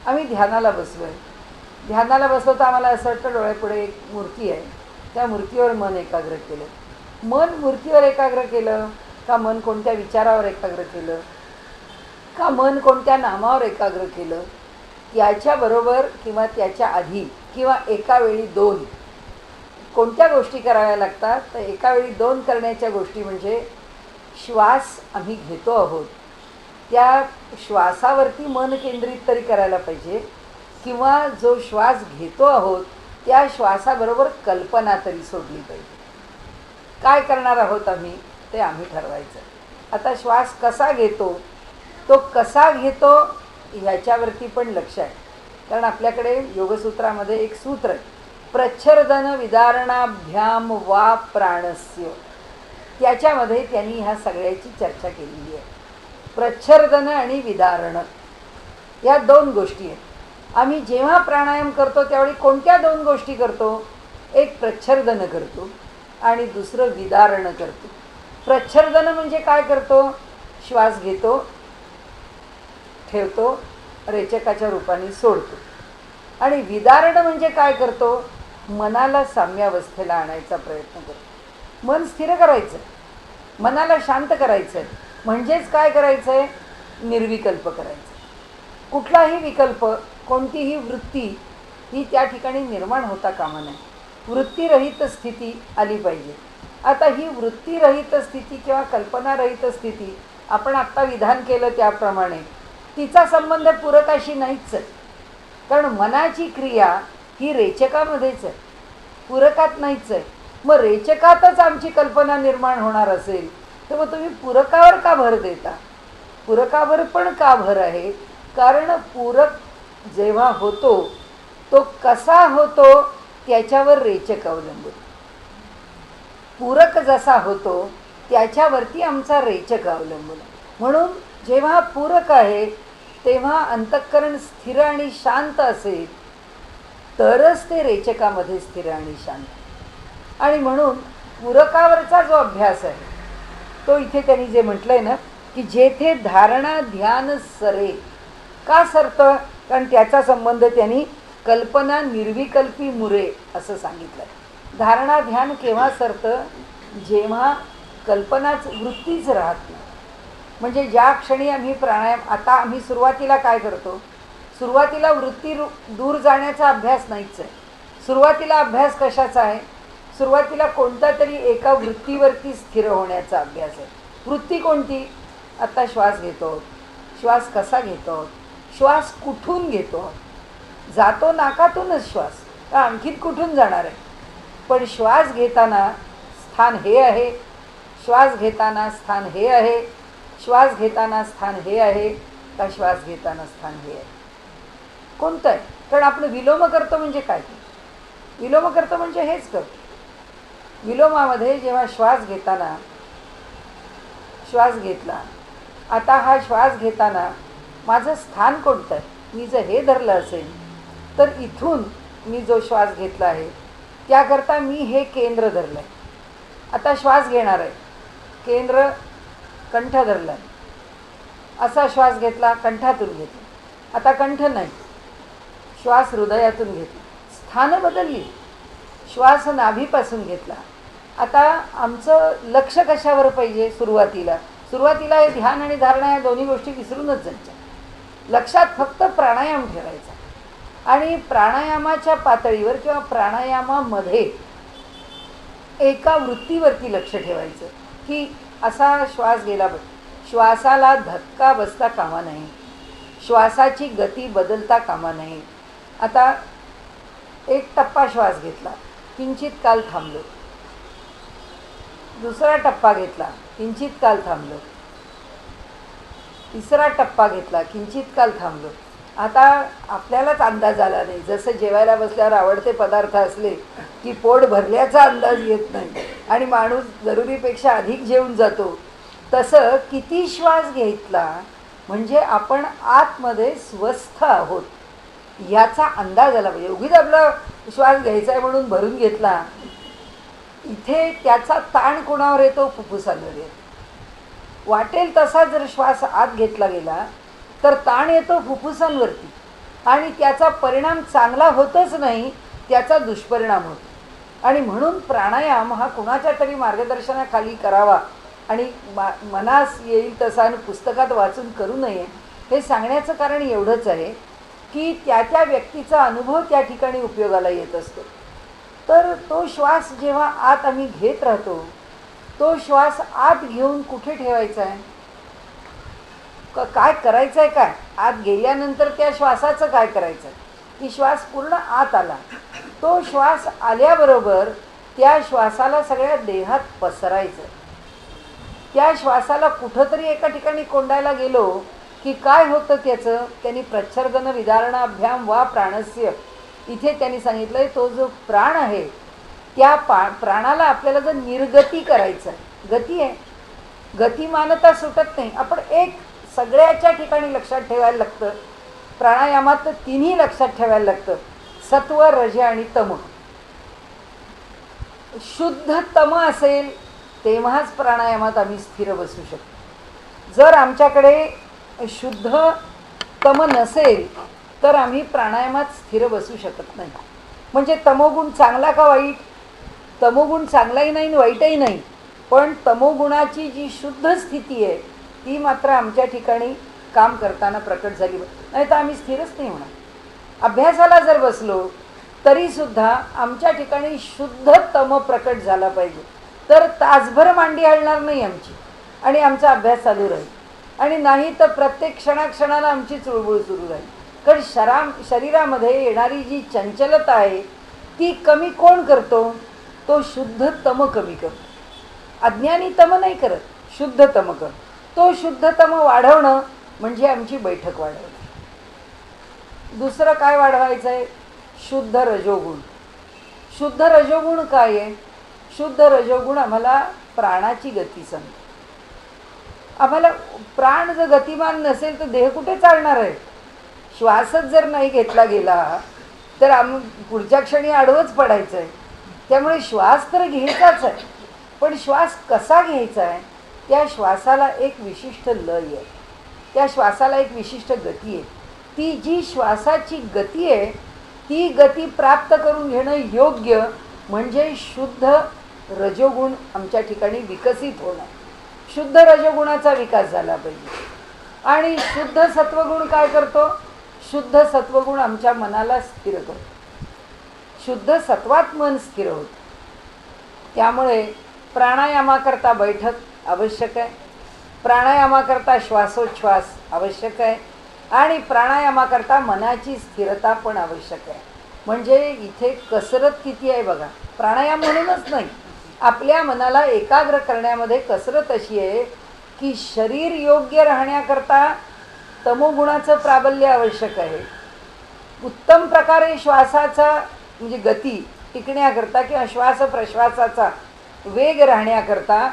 आम्ही ध्यानाला बसलो आहे. ध्यानाला बसलो तर आम्हाला असं वाटतं डोळ्यापुढे एक मूर्ती आहे, त्या मूर्तीवर मन एकाग्र केलं. मन मूर्तीवर एकाग्र केलं का मन कोणत्या विचारावर एकाग्र केलं का मन कोणत्या नामावर एकाग्र केलं, याच्याबरोबर किंवा त्याच्या आधी किंवा एका वेळी दोन कोणत्या गोष्टी कराव्या लागतात. तर एका वेळी दोन करण्याच्या गोष्टी म्हणजे श्वास आम्ही घेतो आहोत त्या श्वासावरती मन केंद्रित तरी करायला पाहिजे, किंवा जो श्वास घेतो आहोत त्या श्वासाबरोबर कल्पना तरी सोडली पाहिजे. काय करणार आहोत आम्ही ते आम्ही ठरवायचं. आता श्वास कसा घेतो, तो कसा घेतो ह्याच्यावरती पण लक्ष आहे. कारण आपल्याकडे योगसूत्रामध्ये एक सूत्र आहे, प्रच्छर्दन विदारणाभ्याम वा प्राणस्य. त्याच्यामध्ये त्यांनी ह्या सगळ्याची चर्चा केलेली आहे. प्रच्छर्दन आणि विदारण या दोन गोष्टी आहेत. आम्ही जेव्हा प्राणायाम करतो त्यावेळी कोणत्या दोन गोष्टी करतो? एक प्रच्छर्दन करतो आणि दुसरं विदारण करतो. प्रच्छर्दन म्हणजे काय करतो? श्वास घेतो, ठेवतो, रेचकाच्या रूपाने सोडतो. आणि विदारण म्हणजे काय करतो? मनाला साम्यावस्थेला आणायचा प्रयत्न करतो. मन स्थिर करायचं, मनाला शांत करायचं. म्हणजेच काय करायचं आहे? निर्विकल्प करायचं. कुठलाही विकल्प, कोणतीही वृत्ती ही त्या ठिकाणी निर्माण होता कामा नये. वृत्तीरहित स्थिती आली पाहिजे. आता ही वृत्तीरहित स्थिती किंवा कल्पनारहित स्थिती आपण आत्ता विधान केलं त्याप्रमाणे तिचा संबंध पूरकाशी नाहीच आहे. कारण मनाची क्रिया ही रेचकामध्येच आहे, पूरकात नाहीच आहे. मग रेचकातच आमची कल्पना निर्माण होणार असेल तर मग तुम्ही पूरकावर का भर देता? पूरकावर पण का भर आहे? कारण पूरक जेव्हा होतो तो कसा होतो त्याच्यावर रेचक अवलंबून. पूरक जसा होतो त्याच्यावरती आमचा रेचक अवलंबून. म्हणून जेव्हा पूरक आहे तेव्हा अंतःकरण स्थिर आणि शांत असेल तरच ते रेचकामध्ये स्थिर आणि शांत. आणि म्हणून पूरकावरचा जो अभ्यास आहे तो इथे त्यांनी जे म्हटलंय ना की जेथे धारणा ध्यान सरे. का सरतं? कारण त्याचा संबंध त्यांनी कल्पना निर्विकल्पी मुरे असं सांगितलं. धारणा ध्यान केव्हा सरतं? जेव्हा कल्पनाच वृत्तीच राहत नाही. म्हणजे ज्या क्षणी आम्ही प्राणायाम, आता आम्ही सुरुवातीला काय करतो? सुरुवातीला वृत्ती दूर जाण्याचा अभ्यास नाहीच आहे. सुरुवातीला अभ्यास कशाचा आहे? सुरुवातीला कोणता तरी एका वृत्तीवरती स्थिर होण्याचा अभ्यास आहे. वृत्ती कोणती? आता श्वास घेतो, श्वास कसा घेतो, श्वास कुठून घेतो? जातो नाकातूनच श्वास, तर आणखीन कुठून जाणार आहे? पण श्वास घेताना स्थान हे आहे, श्वास घेताना स्थान हे आहे, श्वास घेताना स्थान हे आहे का श्वास घेताना स्थान हे आहे? कोणतं आहे? कारण आपण विलोम करतो म्हणजे काय? विलोम करतो म्हणजे हेच करतो. विलोमामध्ये जेव्हा श्वास घेताना श्वास घेतला, आता हा श्वास घेताना माझं स्थान कोणतं आहे? मी जर हे धरलं असेल तर इथून मी जो श्वास घेतला आहे त्याकरता मी हे केंद्र धरलं आहे. आता श्वास घेणार आहे, केंद्र कंठ धरला आहे. असा श्वास घेतला, कंठातून घेतला. आता कंठ नाही, श्वास हृदयातून घेतला, स्थानं बदलली. श्वास नाभीपासून घेतला. आता आमचं लक्ष कशावर पाहिजे? सुरुवातीला हे ध्यान आणि धारणा या दोन्ही गोष्टी विसरूनच जायच्या. लक्षात फक्त प्राणायाम ठेवायचा आणि प्राणायामाच्या पातळीवर किंवा प्राणायामामध्ये एका वृत्तीवरती लक्ष ठेवायचं की असा श्वास गेला पाहिजे. श्वासाला धक्का बसता कामा नये, श्वासाची गती बदलता कामा नये. आता एक टप्पा श्वास घेतला, किंचित काल थांबलो. दुसरा टप्पा घेतला, किंचित काल थांबलो. तिसरा टप्पा घेतला, किंचित काल थांबलो. आता आपल्यालाच अंदाज आला नाही. जसं जेवायला बसल्यावर आवडते पदार्थ असले की पोट भरल्याचा अंदाज येत नाही आणि माणूस जरुरीपेक्षा अधिक जेवून जातो. तसं किती श्वास घेतला म्हणजे आपण आतमध्ये स्वस्थ आहोत याचा अंदाज आला पाहिजे. उगीच आपला श्वास घ्यायचा आहे म्हणून भरून घेतला, इथे त्याचा ताण कोणावर येतो? फुफ्फुसांवर येतो. वाटेल तसा जर श्वास आत घेतला गेला तर ताण येतो फुफ्फुसांवरती आणि त्याचा परिणाम चांगला होतच नाही, त्याचा दुष्परिणाम होतो. आणि म्हणून प्राणायाम हा कुणाच्या तरी मार्गदर्शनाखाली करावा आणि मनास येईल तसा आणि पुस्तकात वाचून करू नये हे सांगण्याचं कारण एवढंच आहे की त्या व्यक्तीचा अनुभव त्या ठिकाणी उपयोगाला येत असतो. तर तो श्वास जेव्हा आत आम्ही घेत राहतो, तो श्वास आत घेऊन कुठे ठेवायचा आहे? काय करायचं आहे? काय आत गेल्यानंतर त्या श्वासाचं काय करायचं आहे? की श्वास पूर्ण आत आला, तो श्वास आल्याबरोबर त्या श्वासाला सगळ्या देहात पसरायचं. त्या श्वासाला कुठंतरी एका ठिकाणी कोंडायला गेलो की काय होतं त्याचं. त्यांनी प्रच्छर्दन विदारणाभ्याम वा प्राणस्य, इथे त्यांनी सांगितलं आहे तो जो प्राण आहे त्या प्राणाला आपल्याला जर निर्गती करायचं आहे, गती आहे, गतिमानता सुटत नाही. आपण एक सगळ्याच्या ठिकाणी लक्षात ठेवायला लागतं. प्राणायामात तर तिन्ही लक्षात ठेवायला लागतं, सत्व रज आणि तम. शुद्ध तम असेल तेव्हाच प्राणायामात आम्ही स्थिर बसू शकतो. जर आमच्याकडे शुद्ध तम नसेल तर आम्ही प्राणायामात स्थिर बसू शकत नाही. म्हणजे तमोगुण चांगला का वाईट? तमोगुण चांगलाही नाही वाईटही नाही, पण तमोगुणाची जी शुद्ध स्थिती आहे ती मात्र आमच्या ठिकाणी काम करताना प्रकट झाली, नाही तर आम्ही स्थिरच नाही होणार. अभ्यासाला जर बसलो तरीसुद्धा आमच्या ठिकाणी शुद्ध तम प्रकट झाला पाहिजे, तर तासभर मांडी हलणार नाही आमची आणि आमचा अभ्यास चालू राहील. आणि नाही तर प्रत्येक क्षणाक्षणाला आमची चुळबुळ सुरू राहील. कारण शरीरामध्ये येणारी जी चंचलता आहे ती कमी कोण करतो? तो शुद्ध तम कमी करतो. अज्ञानी तम नाही करत, शुद्ध तम करतो. तो शुद्ध तम वाढवणं म्हणजे आमची बैठक वाढवणं. दुसरं काय वाढवायचं आहे? शुद्ध रजोगुण. शुद्ध रजोगुण काय आहे? शुद्ध रजोगुण आम्हाला प्राणाची गती सांगतो. आम्हाला प्राण जर गतिमान नसेल तर देह कुठे चालणार आहे? श्वासच जर नाही घेतला गेला तर पुढच्या क्षणी आडवंच पडायचं आहे. त्यामुळे श्वास तर घ्यायचाच आहे, पण श्वास कसा घ्यायचा आहे? त्या श्वासाला एक विशिष्ट लय आहे, त्या श्वासाला एक विशिष्ट गती आहे. ती जी श्वासाची गती आहे ती गती प्राप्त करून घेणं योग्य म्हणजे शुद्ध रजोगुण आमच्या ठिकाणी विकसित होणं. शुद्ध रजोगुणाचा विकास झाला पाहिजे. आणि शुद्ध सत्वगुण काय करतो? शुद्ध सत्वगुण आमच्या मनाला स्थिर करतो. शुद्ध सत्वात मन स्थिर होतं. त्यामुळे प्राणायामाकरता बैठक आवश्यक आहे, प्राणायामाकरता श्वासोच्छ्वास आवश्यक आहे आणि प्राणायामाकरता मनाची स्थिरता पण आवश्यक आहे. म्हणजे इथे कसरत किती आहे बघा. प्राणायाम म्हणूनच नाही, आपल्या मनाला एकाग्र करण्यामध्ये कसरत अशी आहे की शरीर योग्य राहण्याकरता तमोगुणाचं प्राबल्य आवश्यक आहे. उत्तम प्रकारे श्वासाचा म्हणजे गती टिकण्याकरता किंवा श्वास प्रश्वासाचा वेग राहण्याकरता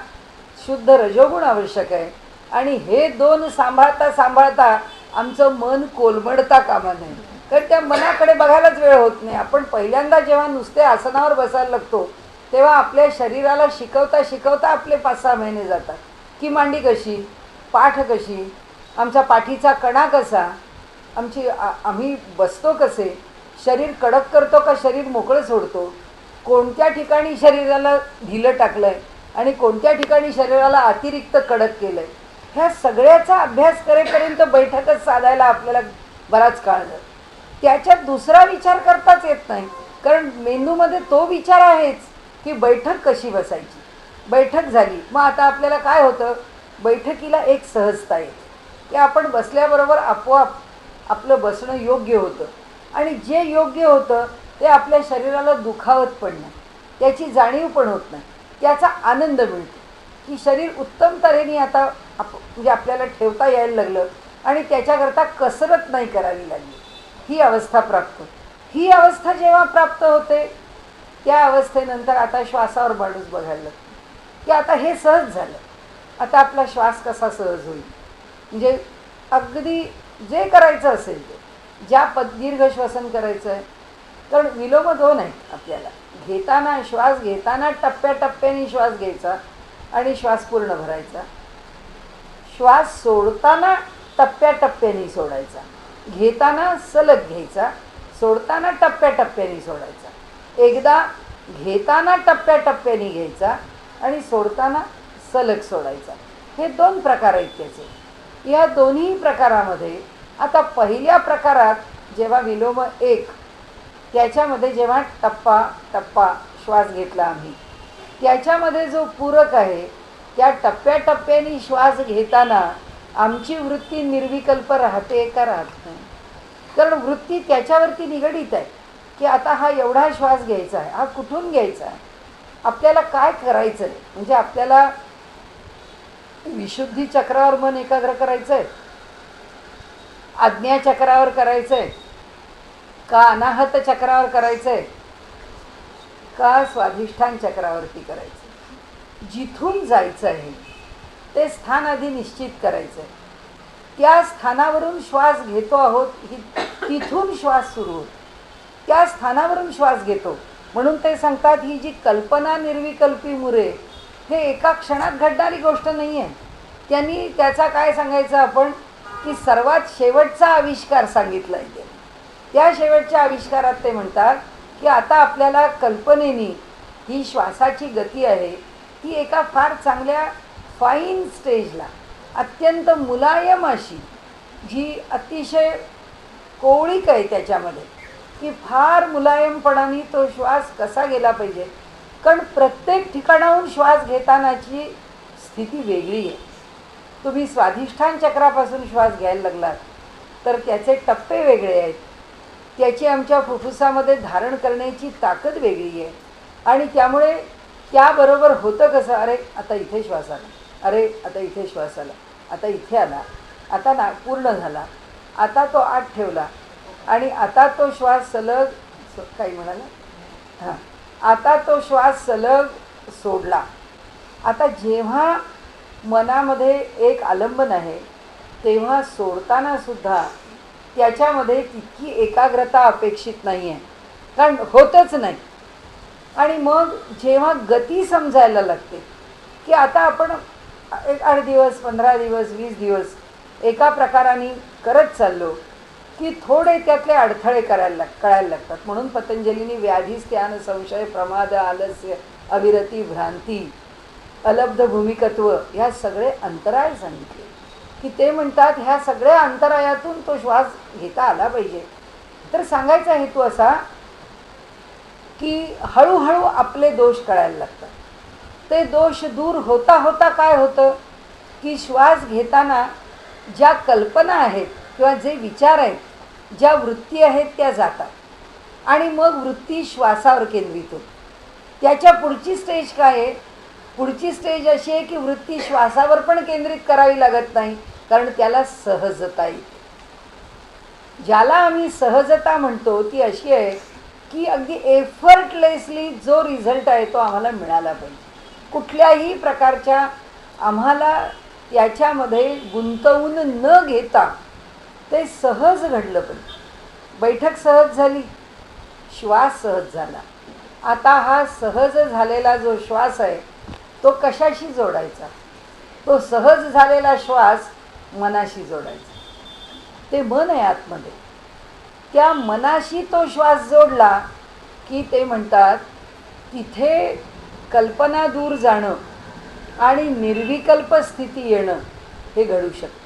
शुद्ध रजोगुण आवश्यक आहे. आणि हे दोन सांभाळता सांभाळता आमचं मन कोलमडता कामा नये, कारण त्या मनाकडे बघायलाच वेळ होत नाही. आपण पहिल्यांदा जेव्हा नुसते आसनावर बसायला लागतो तेव्हा आपल्या शरीराला शिकवता शिकवता आपले 5-6 महिने जातात. की मांडी कशी, पाठ कशी, आमचा पाठीचा कणा कसा, आम्ही बसतो कसे, शरीर कडक करतो का शरीर मोकळं सोडतो, कोणत्या ठिकाणी शरीराला ढिलं टाकलं आहे आणि कोणत्या ठिकाणी शरीराला अतिरिक्त कडक केलं आहे, ह्या सगळ्याचा अभ्यास करेपर्यंत बैठकच साधायला आपल्याला बराच काळ जातो. त्याच्यात दुसरा विचार करताच येत नाही, कारण मेंदूमध्ये तो विचार आहेच की बैठक कशी बसायची. बैठक झाली मग आता आपल्याला काय होतं? बैठकीला एक सहजता येते की आपण बसल्याबरोबर आपोआप आपलं बसणं योग्य होतं आणि जे योग्य होतं ते आपल्या शरीराला दुखावत पण नाही, त्याची जाणीव पण होत नाही, त्याचा आनंद मिळतो की शरीर उत्तम तऱ्हेने आता म्हणजे आपल्याला ठेवता यायला लागलं आणि त्याच्याकरता कसरत नाही करावी लागली. ही अवस्था प्राप्त होते. ही अवस्था जेव्हा प्राप्त होते त्या अवस्थेनंतर आता श्वासावर माणूस बघायला लागतो की आता हे सहज झालं, आता आपला श्वास कसा सहज होईल. म्हणजे अगदी जे करायचं असेल ते, ज्या दीर्घ श्वसन करायचं आहे, कारण विलोम 2 आहे आपल्याला. घेताना श्वास घेताना टप्प्याटप्प्याने श्वास घ्यायचा आणि श्वास पूर्ण भरायचा. श्वास सोडताना टप्प्याटप्प्याने सोडायचा. घेताना सलग घ्यायचा, सोडताना टप्प्याटप्प्याने सोडायचा. एकदा घेताना टप्प्याटप्प्याने घ्यायचा आणि सोडताना सलग सोडायचा. हे 2 प्रकार आहेत त्याचे. या दोन्ही प्रकारामध्ये आता पहिल्या प्रकारात जेव्हा विलोम 1 त्याच्यामध्ये जेव्हा टप्पा टप्पा श्वास घेतला आम्ही, त्याच्यामध्ये जो पूरक आहे त्या टप्प्याटप्प्याने श्वास घेताना आमची वृत्ती निर्विकल्प राहते का राहत नाही. कारण वृत्ती त्याच्यावरती निगडीत आहे की आता हा एवढा श्वास घ्यायचा आहे, हा कुठून घ्यायचा आहे, आपल्याला काय करायचं आहे. म्हणजे आपल्याला विशुद्धी चक्रावर मन एकाग्र करायचं आहे आज्ञाचक्रावर करायचं आहे का अनाहत चक्रावर करायचं आहे का स्वाधिष्ठान चक्रावरती करायचं, जिथून जायचं आहे ते स्थान आधी निश्चित करायचं आहे. त्या स्थानावरून श्वास घेतो आहोत, तिथून श्वास सुरू होतो, त्या स्थानावरून श्वास घेतो. म्हणून ते सांगतात ही जी कल्पना निर्विकल्पी मुरे हे एका क्षणात घडणारी गोष्ट नाही आहे. त्यांनी त्याचा काय सांगायचं आपण की सर्वात शेवटचा आविष्कार सांगितला आहे. त्या शेवटच्या आविष्कारात ते म्हणतात की आता आपल्याला कल्पनेनी ही श्वासाची गती आहे ती एका फार चांगल्या फाईन स्टेजला, अत्यंत मुलायम अशी, जी अतिशय कोवळीक आहे त्याच्यामध्ये, की फार मुलायमपणाने तो श्वास कसा गेला पाहिजे. कारण प्रत्येक ठिकाणाहून श्वास घेतानाची स्थिती वेगळी आहे. तुम्ही स्वाधिष्ठान चक्रापासून श्वास घ्यायला लागलात तर त्याचे टप्पे वेगळे आहेत, त्याची आमच्या फुफ्फुसामध्ये धारण करण्याची ताकद वेगळी आहे. आणि त्यामुळे त्याबरोबर होतं कसं, अरे आता इथे श्वास आला, अरे आता इथे श्वास आला, आता इथे आला, आता ना पूर्ण झाला, आता तो आत ठेवला आणि आता तो श्वास सलग काही म्हणाला हां आता तो श्वास सलग सोडला. आता जेव्हा मनामध्ये एक आलंबन आहे तेव्हा सोडताना सुद्धा त्याच्यामध्ये तितकी एकाग्रता अपेक्षित नाही आहे, कारण होतच नाही. आणि मग जेव्हा गती समजायला लागते की आता आपण एक 8 दिवस 15 दिवस 20 दिवस एका प्रकाराने करत चाललो की थोडे त्यातले अडथळे कळायला लागतात. म्हणून पतंजलींनी व्याधी स्त्यान संशय प्रमाद आलस्य अविरती भ्रांती अलब्ध भूमिकत्व ह्या सगळे अंतराय सांगितले, की ते म्हणतात ह्या सगळ्या अंतरायातून तो श्वास घेता आला पाहिजे. तर सांगायचा हेतू असा की हळूहळू आपले दोष कळायला लागतात. ते दोष दूर होता होता काय होतं की श्वास घेताना ज्या कल्पना आहेत किंवा जे विचार आहेत, ज्या वृत्ती आहेत त्या जातात आणि मग वृत्ती श्वासावर केंद्रित होते. त्याच्या पुढची स्टेज काय आहे, पुढची स्टेज अशी आहे की वृत्ती श्वासावर पण केंद्रित करावी लागत नाही, कारण त्याला सहजता येते. ज्याला आम्ही सहजता म्हणतो ती अशी आहे की अगदी एफर्टलेसली जो रिझल्ट आहे तो आम्हाला मिळाला पाहिजे. कुठल्याही प्रकारच्या आम्हाला त्याच्यामध्ये गुंतवून न घेता ते सहज घडलं पाहिजे. बैठक सहज झाली, श्वास सहज झाला. आता हा सहज झालेला जो श्वास आहे तो कशाशी जोडायचा, तो सहज झालेला श्वास मनाशी जोडायचा. ते मन आहे आतमध्ये, त्या मनाशी तो श्वास जोडला की ते म्हणतात तिथे कल्पना दूर जाणं आणि निर्विकल्प स्थिती येणं हे घडू शकतं.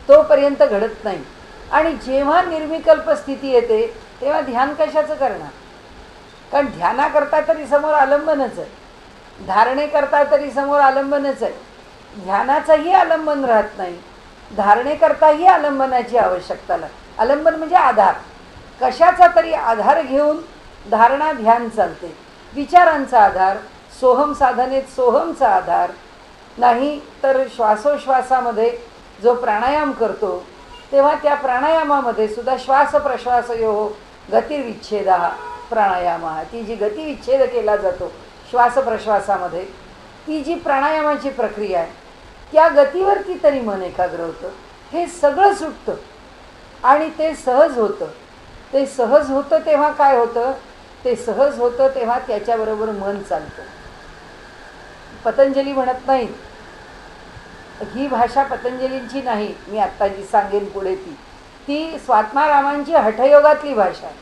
तोपर्यंत घडत नाही. आणि जेव्हा निर्विकल्प स्थिती येते तेव्हा ध्यान कशाचं करणार, कारण ध्यानाकरता तरी समोर आलंबनच आहे, धारणेकरता तरी समोर आलंबनच आहे. ध्यानाचंही आलंबन राहत नाही, धारणेकरताही आलंबनाची आवश्यकता लागते. आलंबन म्हणजे आधार, कशाचा तरी आधार घेऊन धारणा ध्यान चालते. विचारांचा आधार, सोहम साधनेत सोहमचा आधार नाही तर श्वासोश्वासामध्ये जो प्राणायाम करतो तेव्हा त्या प्राणायामामध्ये सुद्धा श्वास प्रश्वासयोः गतिर्विच्छेदः प्राणायाम, ती जी गतिविच्छेद केला जातो श्वास प्रश्वासामध्ये, ती जी प्राणायामाची प्रक्रिया आहे त्या गतीवरती तरी मन एकाग्र होतं. हे सगळं सुटतं आणि ते सहज होतं. ते सहज होतं तेव्हा काय होतं, ते सहज होतं तेव्हा त्याच्याबरोबर मन चालतं. पतंजली म्हणत नाहीत, ही भाषा पतंजलींची नाही, मी आत्ता जी सांगेन पुढे ती स्वात्मारामांची हठयोगातली भाषा आहे.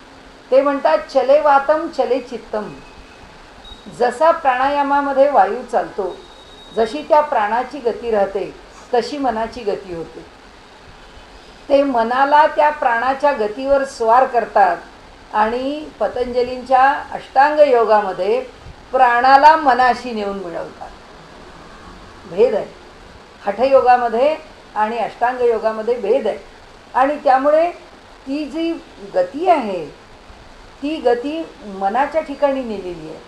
ते म्हणतात चले वातम चले चित्तम. जसा प्राणायामामध्ये वायू चालतो, जशी त्या प्राणाची गती राहते तशी मनाची गती होते. ते मनाला त्या प्राणाच्या गतीवर स्वार करतात आणि पतंजलींच्या अष्टांग योगामध्ये प्राणाला मनाशी नेऊन मिळवतात. भेद आहे हठयोगामध्ये आणि अष्टांग योगामध्ये, भेद आहे. आणि त्यामुळे ती जी गती आहे ती गती मनाच्या ठिकाणी नेलेली आहे.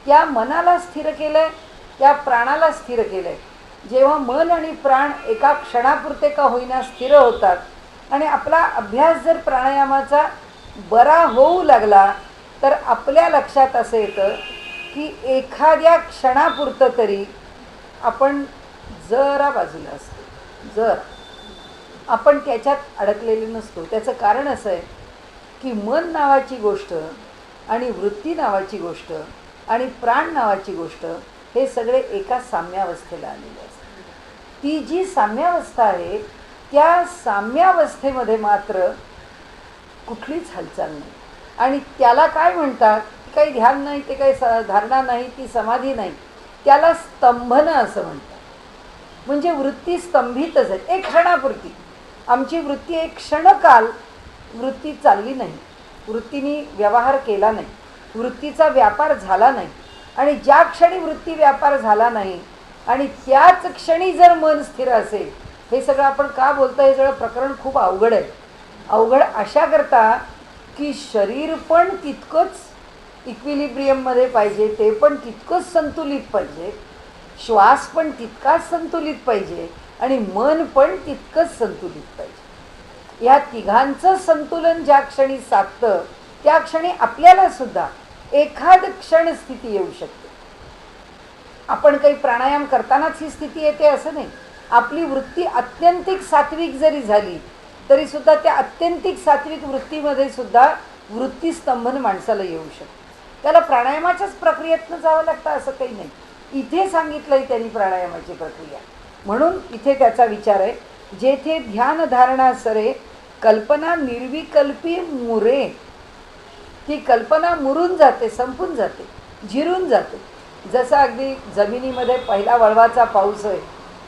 त्या मनाला स्थिर केलं आहे, त्या प्राणाला स्थिर केलं आहे. जेव्हा मन आणि प्राण एका क्षणापुरते का होईना स्थिर होतात आणि आपला अभ्यास जर प्राणायामाचा बरा होऊ लागला तर आपल्या लक्षात असं येतं की एखाद्या क्षणापुरतं तरी आपण जरा बाजूला असतो, जर आपण त्याच्यात अडकलेले नसतो. त्याचं कारण असं आहे की मन नावाची गोष्ट आणि वृत्ती नावाची गोष्ट आणि प्राण नावाची गोष्ट हे सगळे एका साम्यावस्थेला आलेले असतात. ती जी साम्यावस्था आहे त्या साम्यावस्थेमध्ये मात्र कुठलीच हालचाल नाही. आणि त्याला काय म्हणतात, काही ध्यान नाही, ते काही धारणा नाही, ती समाधी नाही, त्याला स्तंभन असं म्हणतात. म्हणजे वृत्ती स्तंभितच आहे एक क्षणापुरती. आमची वृत्ती एक क्षणकाल वृत्ती चालली नाही, वृत्तीने व्यवहार केला नाही, वृत्तीचा व्यापार झाला नाही. आणि ज्या क्षणी वृत्ती व्यापार झाला नाही आणि त्याच क्षणी जर मन स्थिर असेल, हे सगळं आपण का बोलतो, हे सगळं प्रकरण खूप अवघड आहे. अवघड अशा करता की शरीर पण तितकंच इक्विलिब्रियममध्ये पाहिजे, ते पण तितकंच संतुलित पाहिजे, श्वास पण तितकाच संतुलित पाहिजे आणि मन पण तितकंच संतुलित पाहिजे. या तिघांचं संतुलन ज्या क्षणी साधतं त्या क्षणी आपल्याला सुद्धा एखाद क्षण स्थिती येऊ शकते. आपण काही प्राणायाम करतानाच ही स्थिती येते असं नाही. आपली वृत्ती अत्यंतिक सात्विक जरी झाली तरी सुद्धा त्या अत्यंतिक सात्विक वृत्तीमध्ये सुद्धा वृत्तीस्तंभन माणसाला येऊ शकतं. त्याला प्राणायामाच्याच प्रक्रियेतनं जावं लागतं असं काही नाही. इथे सांगितलंय त्यांनी प्राणायामाची प्रक्रिया, म्हणून इथे त्याचा विचार आहे. जेथे ध्यान धारणा सरे कल्पना निर्विकल्पी मुरे. ती कल्पना मुरून जाते, संपून जाते, जिरून जाते. जसं अगदी जमिनीमध्ये पहिला वळवाचा पाऊस आहे,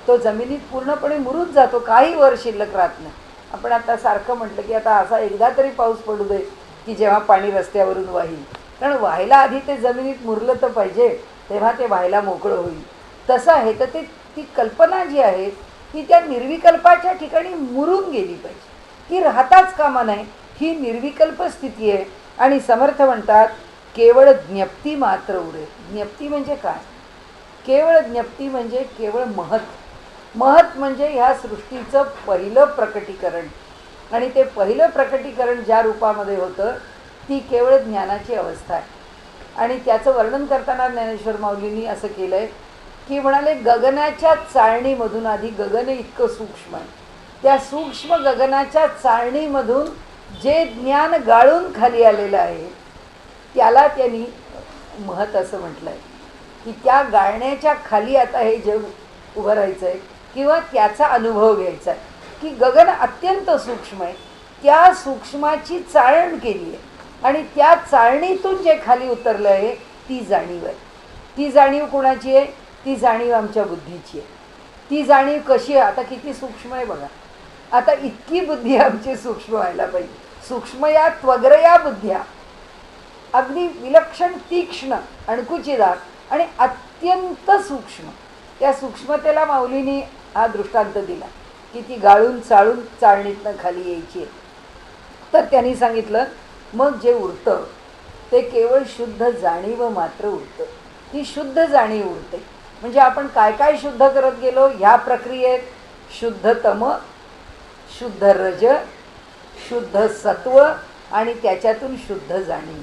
तो जमिनीत पूर्णपणे मुरून जातो, काही वर शिल्लक राहत नाही. आपण आता सारखं म्हटलं की आता असा एकदा तरी पाऊस पडू दे की जेव्हा पाणी रस्त्यावरून वाहील, कारण व्हायला आधी ते जमिनीत मुरलं तर पाहिजे, तेव्हा ते व्हायला मोकळं होईल. तसं आहे. तर ती कल्पना जी आहे ती त्या निर्विकल्पाच्या ठिकाणी मुरून गेली पाहिजे, ती राहताच कामा नाही. ही निर्विकल्प स्थिती आहे. आणि समर्थ म्हणतात केवळ ज्ञप्ती मात्र उरे. ज्ञप्ती म्हणजे काय? केवळ ज्ञप्ती म्हणजे केवळ महत. महत म्हणजे ह्या सृष्टीचं पहिलं प्रकटीकरण. आणि ते पहिलं प्रकटीकरण ज्या रूपामध्ये होतं ती केवळ ज्ञानाची अवस्था आहे. आणि त्याचं वर्णन करताना ज्ञानेश्वर माऊलींनी असं केलं आहे की म्हणाले गगनाच्या चाळणीमधून, आधी गगन इतकं सूक्ष्म आहे, त्या सूक्ष्म गगनाच्या चाळणीमधून जे ज्ञान गाळून खाली आलेलं आहे त्याला त्यांनी महत असं म्हटलं आहे. की त्या गाळण्याच्या खाली आता हे जग उभं राहायचं आहे किंवा त्याचा अनुभव घ्यायचा आहे की गगन अत्यंत सूक्ष्म आहे, त्या सूक्ष्माची चाळण केली आहे आणि त्या चाळणीतून जे खाली उतरलं आहे ती जाणीव आहे. ती जाणीव कोणाची आहे? ती जाणीव आमच्या बुद्धीची आहे. ती जाणीव कशी आहे? आता किती सूक्ष्म आहे बघा. आता इतकी बुद्धी आमची सूक्ष्म व्हायला पाहिजे. सूक्ष्म या त्वग्रया बुद्ध्या, अगदी विलक्षण तीक्ष्ण अणकुचीदार आणि अत्यंत सूक्ष्म. त्या सूक्ष्मतेला माऊलींनी हा दृष्टांत दिला की ती गाळून चाळून चाळणीतनं खाली यायची आहे. तर त्यांनी सांगितलं मग जे उरतं ते केवळ शुद्ध जाणीव मात्र उरतं. ती शुद्ध जाणीव उरते. म्हणजे आपण काय काय शुद्ध करत गेलो ह्या प्रक्रियेत? शुद्ध तम, शुद्ध रज, शुद्ध सत्व आणि त्याच्यातून शुद्ध जाणीव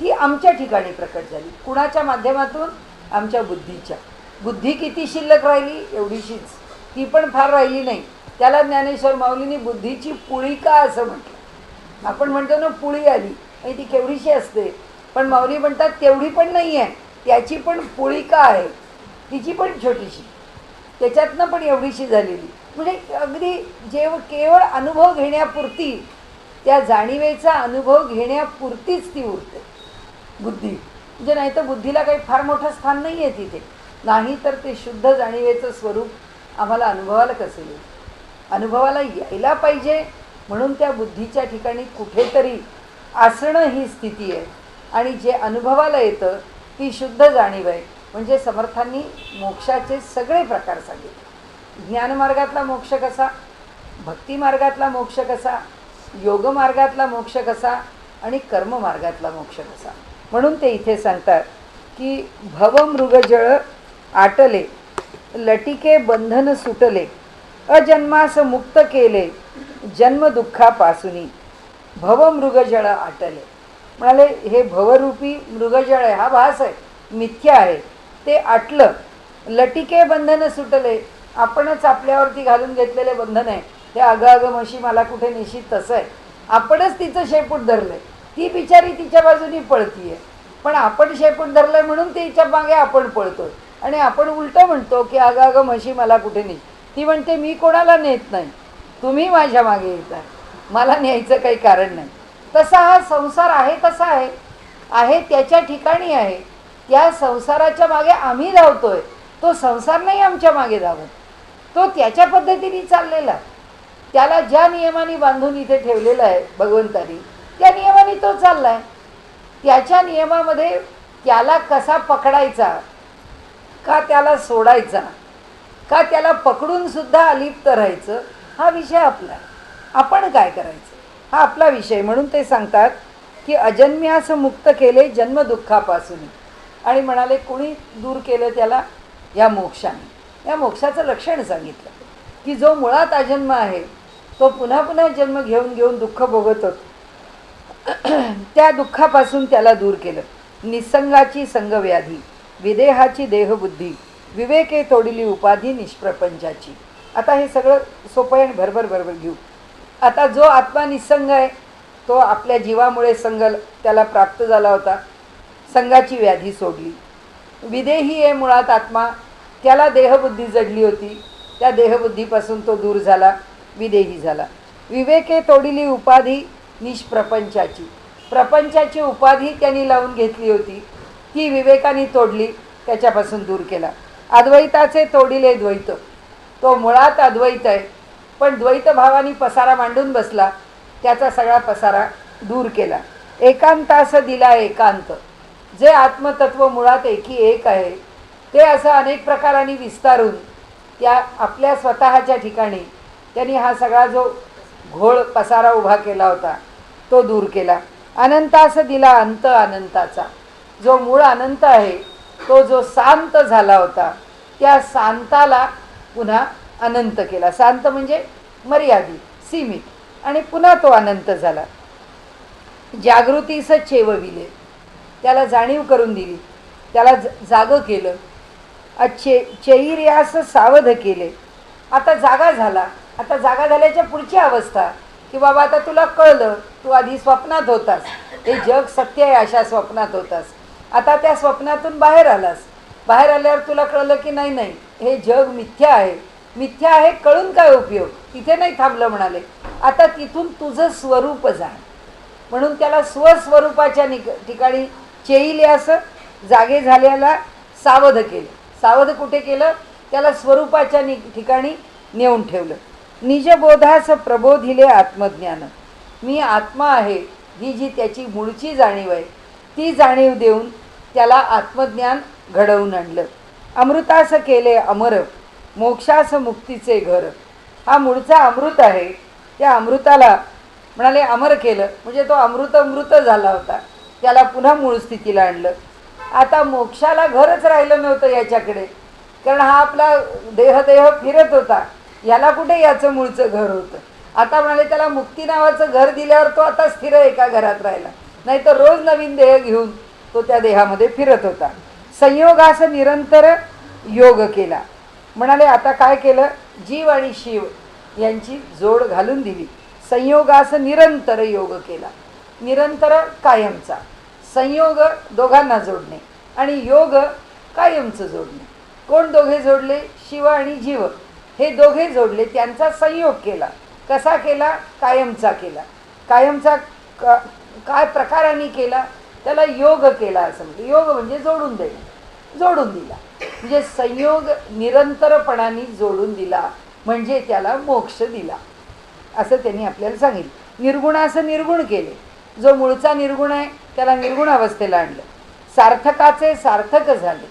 ती आमच्या ठिकाणी प्रकट झाली. कुणाच्या माध्यमातून? आमच्या बुद्धीच्या. बुद्धी किती शिल्लक राहिली? एवढीशीच. ती पण फार राहिली नाही. त्याला ज्ञानेश्वर माऊलींनी बुद्धीची पुळिका असं म्हटलं. आपण म्हणतो ना पुळी आली आणि ती केवढीशी असते, पण माऊली म्हणतात तेवढी पण नाही आहे, त्याची पण पुळिका आहे, तिची पण छोटीशी, त्याच्यातनं पण एवढीशी झालेली. म्हणजे अगदी केवळ अनुभव घेण्यापुरती, त्या जाणीवेचा अनुभव घेण्यापुरतीच ती उरते बुद्धी. म्हणजे नाही तर बुद्धीला काही फार मोठं स्थान नाही आहे तिथे. नाही तर ते शुद्ध जाणीवेचं स्वरूप आम्हाला अनुभवाला कसं येईल? अनुभवाला यायला पाहिजे. म्हणून त्या बुद्धीच्या ठिकाणी कुठेतरी असणं ही स्थिती आहे. आणि जे अनुभवाला येतं ती शुद्ध जाणीव आहे. म्हणजे समर्थांनी मोक्षाचे सगळे प्रकार सांगितले. ज्ञानमार्गातला मोक्ष कसा, भक्तिमार्गातला मोक्ष कसा, योगमार्गातला मोक्ष कसा आणि कर्ममार्गातला मोक्ष कसा. म्हणून ते इथे सांगतात की भवमृगजळ आटले, लटिके बंधन सुटले, अजन्मास मुक्त केले, जन्म दुःखापासूनी भवमृगजळ आटले. म्हणाले हे भवरूपी मृगजळ आहे, हा भास आहे, मिथ्या आहे, ते आटलं. लटिके बंधन सुटले, आपणच आपल्यावरती घालून घेतलेले बंधन आहे. ते अगं अगं म्हशी मला कुठे निश्चित तसं आहे. आपणच तिचं शेपूट धरलंय, ती बिचारी तिच्या बाजूनी पळतीये, पण आपण शेपूट धरलंय म्हणून तिच्या मागे आपण पळतोय. आणि आपण उलटं म्हणतो की अगं अगं म्हशी मला कुठे नाही. ती म्हणते मी कोणाला नेत नाही, तुम्ही माझ्या मागे येत आहे, मला न्यायचं काही कारण नाही. तसा हा संसार आहे, कसा आहे, आहे त्याच्या ठिकाणी आहे. त्या संसाराच्या मागे आम्ही धावतोय, तो संसार नाही आमच्या मागे धावत. तो त्याच्या पद्धतीने चाललेला, त्याला ज्या नियमाने बांधून इथे ठेवलेलं आहे भगवंतानी, त्या नियमाने तो चाललाय. त्याच्या नियमामध्ये त्याला कसा पकडायचा, का त्याला सोडायचा, का त्याला पकडून सुद्धा अलिप्त राहायचं, हा विषय आपला. आपण काय करायचं हा आपला विषय. म्हणून ते सांगतात की अजन्म्यास मुक्त केले जन्म दुःखापासून. आणि म्हणाले कोणी दूर केलं त्याला, या मोक्षाने. या मोक्षाचं लक्षण सांगितलं की जो मुळात अजन्म आहे तो पुन्हा पुन्हा जन्म घेऊन घेऊन दुःख भोगत होतो, त्या दुःखापासून त्याला दूर केलं. निसंगाची संगव्याधी, विदेहाची देहबुद्धी, विवेके तोडिली उपाधी निष्प्रपंचाची. आता हे सगळं सोपं आहे आणि भरभर भरभर घेऊ. आता जो आत्मा निसंग आहे तो आपल्या जीवामुळे संग त्याला प्राप्त झाला होता, संगाची व्याधी सोडली. विदेही आहे मुळात आत्मा, त्याला देहबुद्धी जडली होती, त्या देहबुद्धीपासून तो दूर झाला, विदेही झाला. विवेके तोडिली उपाधी निष्प्रपंचाची, प्रपंचाची उपाधी त्यांनी लावून घेतली होती, ती विवेकाने तोडली, त्याच्यापासून दूर केला. अद्वैताचे तोडिले द्वैत, तो मुळात अद्वैत आहे पण द्वैत भावानी पसारा मांडून बसला, त्याचा सगळा पसारा दूर केला. एकांतास दिला एकांत, जे आत्मतत्व मुळात एकी एक आहे ते असं अनेक प्रकारांनी विस्तारून त्या आपल्या स्वतःच्या ठिकाणी त्यांनी हा सगळा जो घोळ पसारा उभा केला होता तो दूर केला. अनंतास दिला अंत अनंताचा, जो मूळ अनंत आहे तो जो शांत झाला होता त्या शांताला पुन्हा अनंत केला. शांत म्हणजे मर्यादित, सीमित, आणि पुन्हा तो अनंत झाला. जागृतीस चेवविले, त्याला जाणीव करून दिली, त्याला जागं केलं. चैर्यास सावध केले, आता जागा झाला. आता जागा झाल्याच्या पुढची अवस्था की बाबा आता तुला कळलं, तू आधी स्वप्नात होतास, हे जग सत्य आहे अशा स्वप्नात होतास, आता त्या स्वप्नातून बाहेर आलास. बाहेर आल्यावर तुला कळलं की नाही नाही हे जग मिथ्या आहे. मिथ्या आहे कळून काय उपयोग, तिथे नाही थांबलं म्हणाले, आता तिथून तुझं स्वरूप जाण. म्हणून त्याला स्वस्वरूपाच्या ठिकाणी चेईल्यास, जागे झाल्याला सावध केलं. सावध कुठे केलं, त्याला स्वरूपाच्या ठिकाणी नेऊन ठेवलं. निजबोधास प्रबोधिले आत्मज्ञान, मी आत्मा आहे ही जी त्याची मूळची जाणीव आहे ती जाणीव देऊन त्याला आत्मज्ञान घडवून आणलं. अमृतास केले अमर, मोक्षास मुक्तीचे घर, हा मूळचा अमृत आहे, त्या अमृताला म्हणाले अमर केलं. म्हणजे तो अमृत झाला होता, त्याला पुन्हा मूळ स्थितीला आणलं. आता मोक्षाला घरच राहिलं नव्हतं याच्याकडे, कारण हा आपला देह फिरत होता, याला कुठे याचं मूळचं घर होतं. आता म्हणाले त्याला मुक्ती नावाचं घर दिल्यावर तो आता स्थिर एका घरात राहिला, नाही तर रोज नवीन देह घेऊन तो त्या देहामध्ये फिरत होता. संयोगास निरंतर योग केला. म्हणाले आता काय केलं, जीव आणि शिव यांची जोड घालून दिली. संयोगास निरंतर योग केला. निरंतर कायमचा, संयोग दोघांना जोडणे आणि योग कायमचं जोडणे. कोण दोघे जोडले, शिव आणि जीव हे दोघे जोडले, त्यांचा संयोग केला. कसा केला, कायमचा केला. कायमचा काय प्रकाराने केला, त्याला योग केला असं म्हणतो. योग म्हणजे जोडून देणे, जोडून दिला म्हणजे संयोग निरंतरपणाने जोडून दिला म्हणजे त्याला मोक्ष दिला असं त्यांनी आपल्याला सांगितलं. निर्गुणाचं निर्गुण केले, जो मूळचा निर्गुण आहे त्याला निर्गुण अवस्थेला आणलं. सार्थकाचे सार्थक झाले,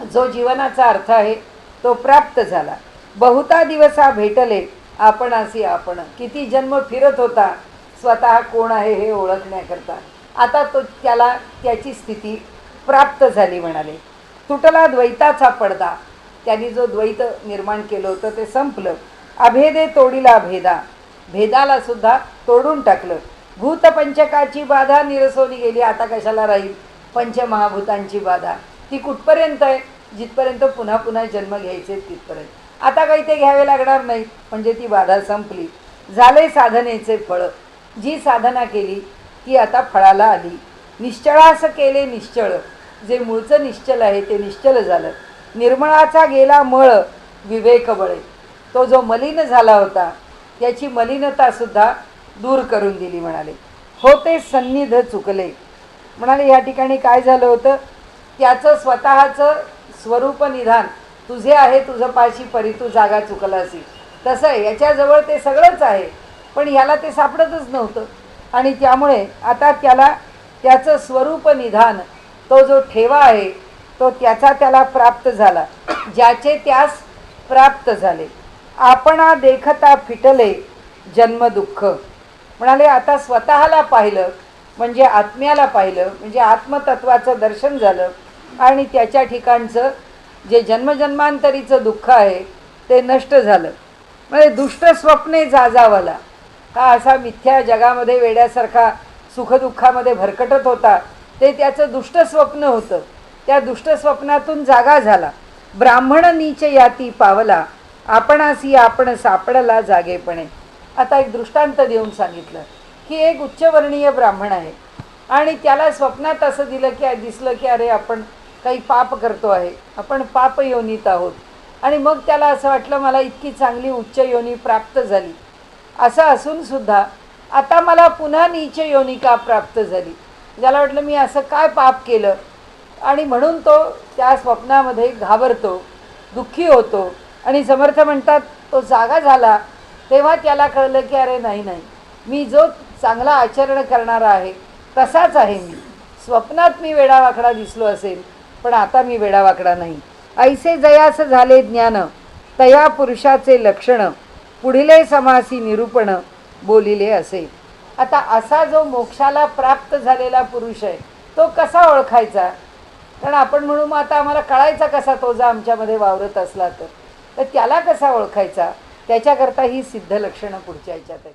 जो जीवनाचा अर्थ आहे तो प्राप्त झाला. बहुता दिवसा भेटले आपणासी आपण, किती जन्म फिरत होता स्वतः कोण आहे हे ओळखण्याकरता, आता तो त्याला त्याची स्थिती प्राप्त झाली. म्हणाले तुटला द्वैताचा पडदा, त्यांनी जो द्वैत निर्माण केलं होतं ते संपलं. अभेदे तोडिला भेदा, भेदाला सुद्धा तोडून टाकलं. भूतपंचकाची बाधा निरसवली गेली. आता कशाला राहील पंचमहाभूतांची बाधा? ती कुठपर्यंत आहे? जिथपर्यंत पुन्हा पुन्हा जन्म घ्यायचे तिथपर्यंत. आता काही ते घ्यावे लागणार नाही, म्हणजे ती बाधा संपली. झाले साधनेचे फळ. जी साधना केली ती आता फळाला आली. निश्चळास केले निश्चळ. जे मूळचं निश्चल आहे ते निश्चल झालं. निर्मळाचा गेला मळ विवेक बळे. तो जो मलिन झाला होता त्याची मलिनतासुद्धा दूर करून दिली. म्हणाले होते सन्निध चुकले. म्हणाले या ठिकाणी काय झालं होतं? त्याचं स्वतःचं स्वरूप निधान तुझे आहे, तुझं पाशी परी तू जागा चुकलासी. तसं आहे, याच्याजवळ ते सगळंच आहे, पण ह्याला ते सापडतच नव्हतं. आणि त्यामुळे आता त्याला त्याचं स्वरूप निधान, तो जो ठेवा आहे तो त्याला प्राप्त झाला. ज्याचे त्यास प्राप्त झाले. आपणा देखता फिटले जन्म दुःख. म्हणाले आता स्वतःला पाहिलं म्हणजे आत्म्याला पाहिलं म्हणजे आत्मतत्वाचं दर्शन झालं. आणि त्याच्या ठिकाणचं जे जन्मजन्मांतरीचं दुःख आहे ते नष्ट झालं. म्हणजे दुष्ट स्वप्ने जाजावाला. हा असा मिथ्या जगामध्ये वेड्यासारखा सुखदुःखामध्ये भरकटत होता, ते त्याचं दुष्ट स्वप्न होतं. त्या दुष्ट स्वप्नातून जागा झाला. ब्राह्मण नीच याती पावला, आपणासी आपण सापडला जागेपणे. आता एक दृष्टांत देऊन सांगितलं की एक उच्चवर्णीय ब्राह्मण आहे आणि त्याला स्वप्नात असं दिसलं की अरे आपण काही पाप करतो आहे, आपण पाप योनीत आहोत. आणि मग त्याला असं वाटलं मला इतकी चांगली उच्च योनी प्राप्त झाली. असं असूनसुद्धा आता मला पुन्हा नीच योनी का प्राप्त झाली? ज्याला वाटलं मी असं काय पाप केलं, आणि म्हणून तो त्या स्वप्नामध्ये घाबरतो, दुःखी होतो. आणि समर्थ म्हणतात तो जागा झाला तेव्हा त्याला कळलं की अरे नाही, मी जो चांगला आचरण करणारा आहे तसाच आहे. मी स्वप्नात मी वेडावाकडा दिसलो असेल, पण आता मी वेडावाकडा नाही. ऐसे जयास झाले ज्ञान, तया पुरुषाचे लक्षण, पुढिले समासी निरूपण बोलिले असे. आता असा जो मोक्षाला प्राप्त झालेला पुरुष आहे तो कसा ओळखायचा? कारण आपण म्हणू मग आता आम्हाला कळायचा कसा तो जर आमच्यामध्ये वावरत असला तर त्याला कसा ओळखायचा? त्याच्याकरता ही सिद्ध लक्षणं पुढच्या ह्याच्यात आहेत.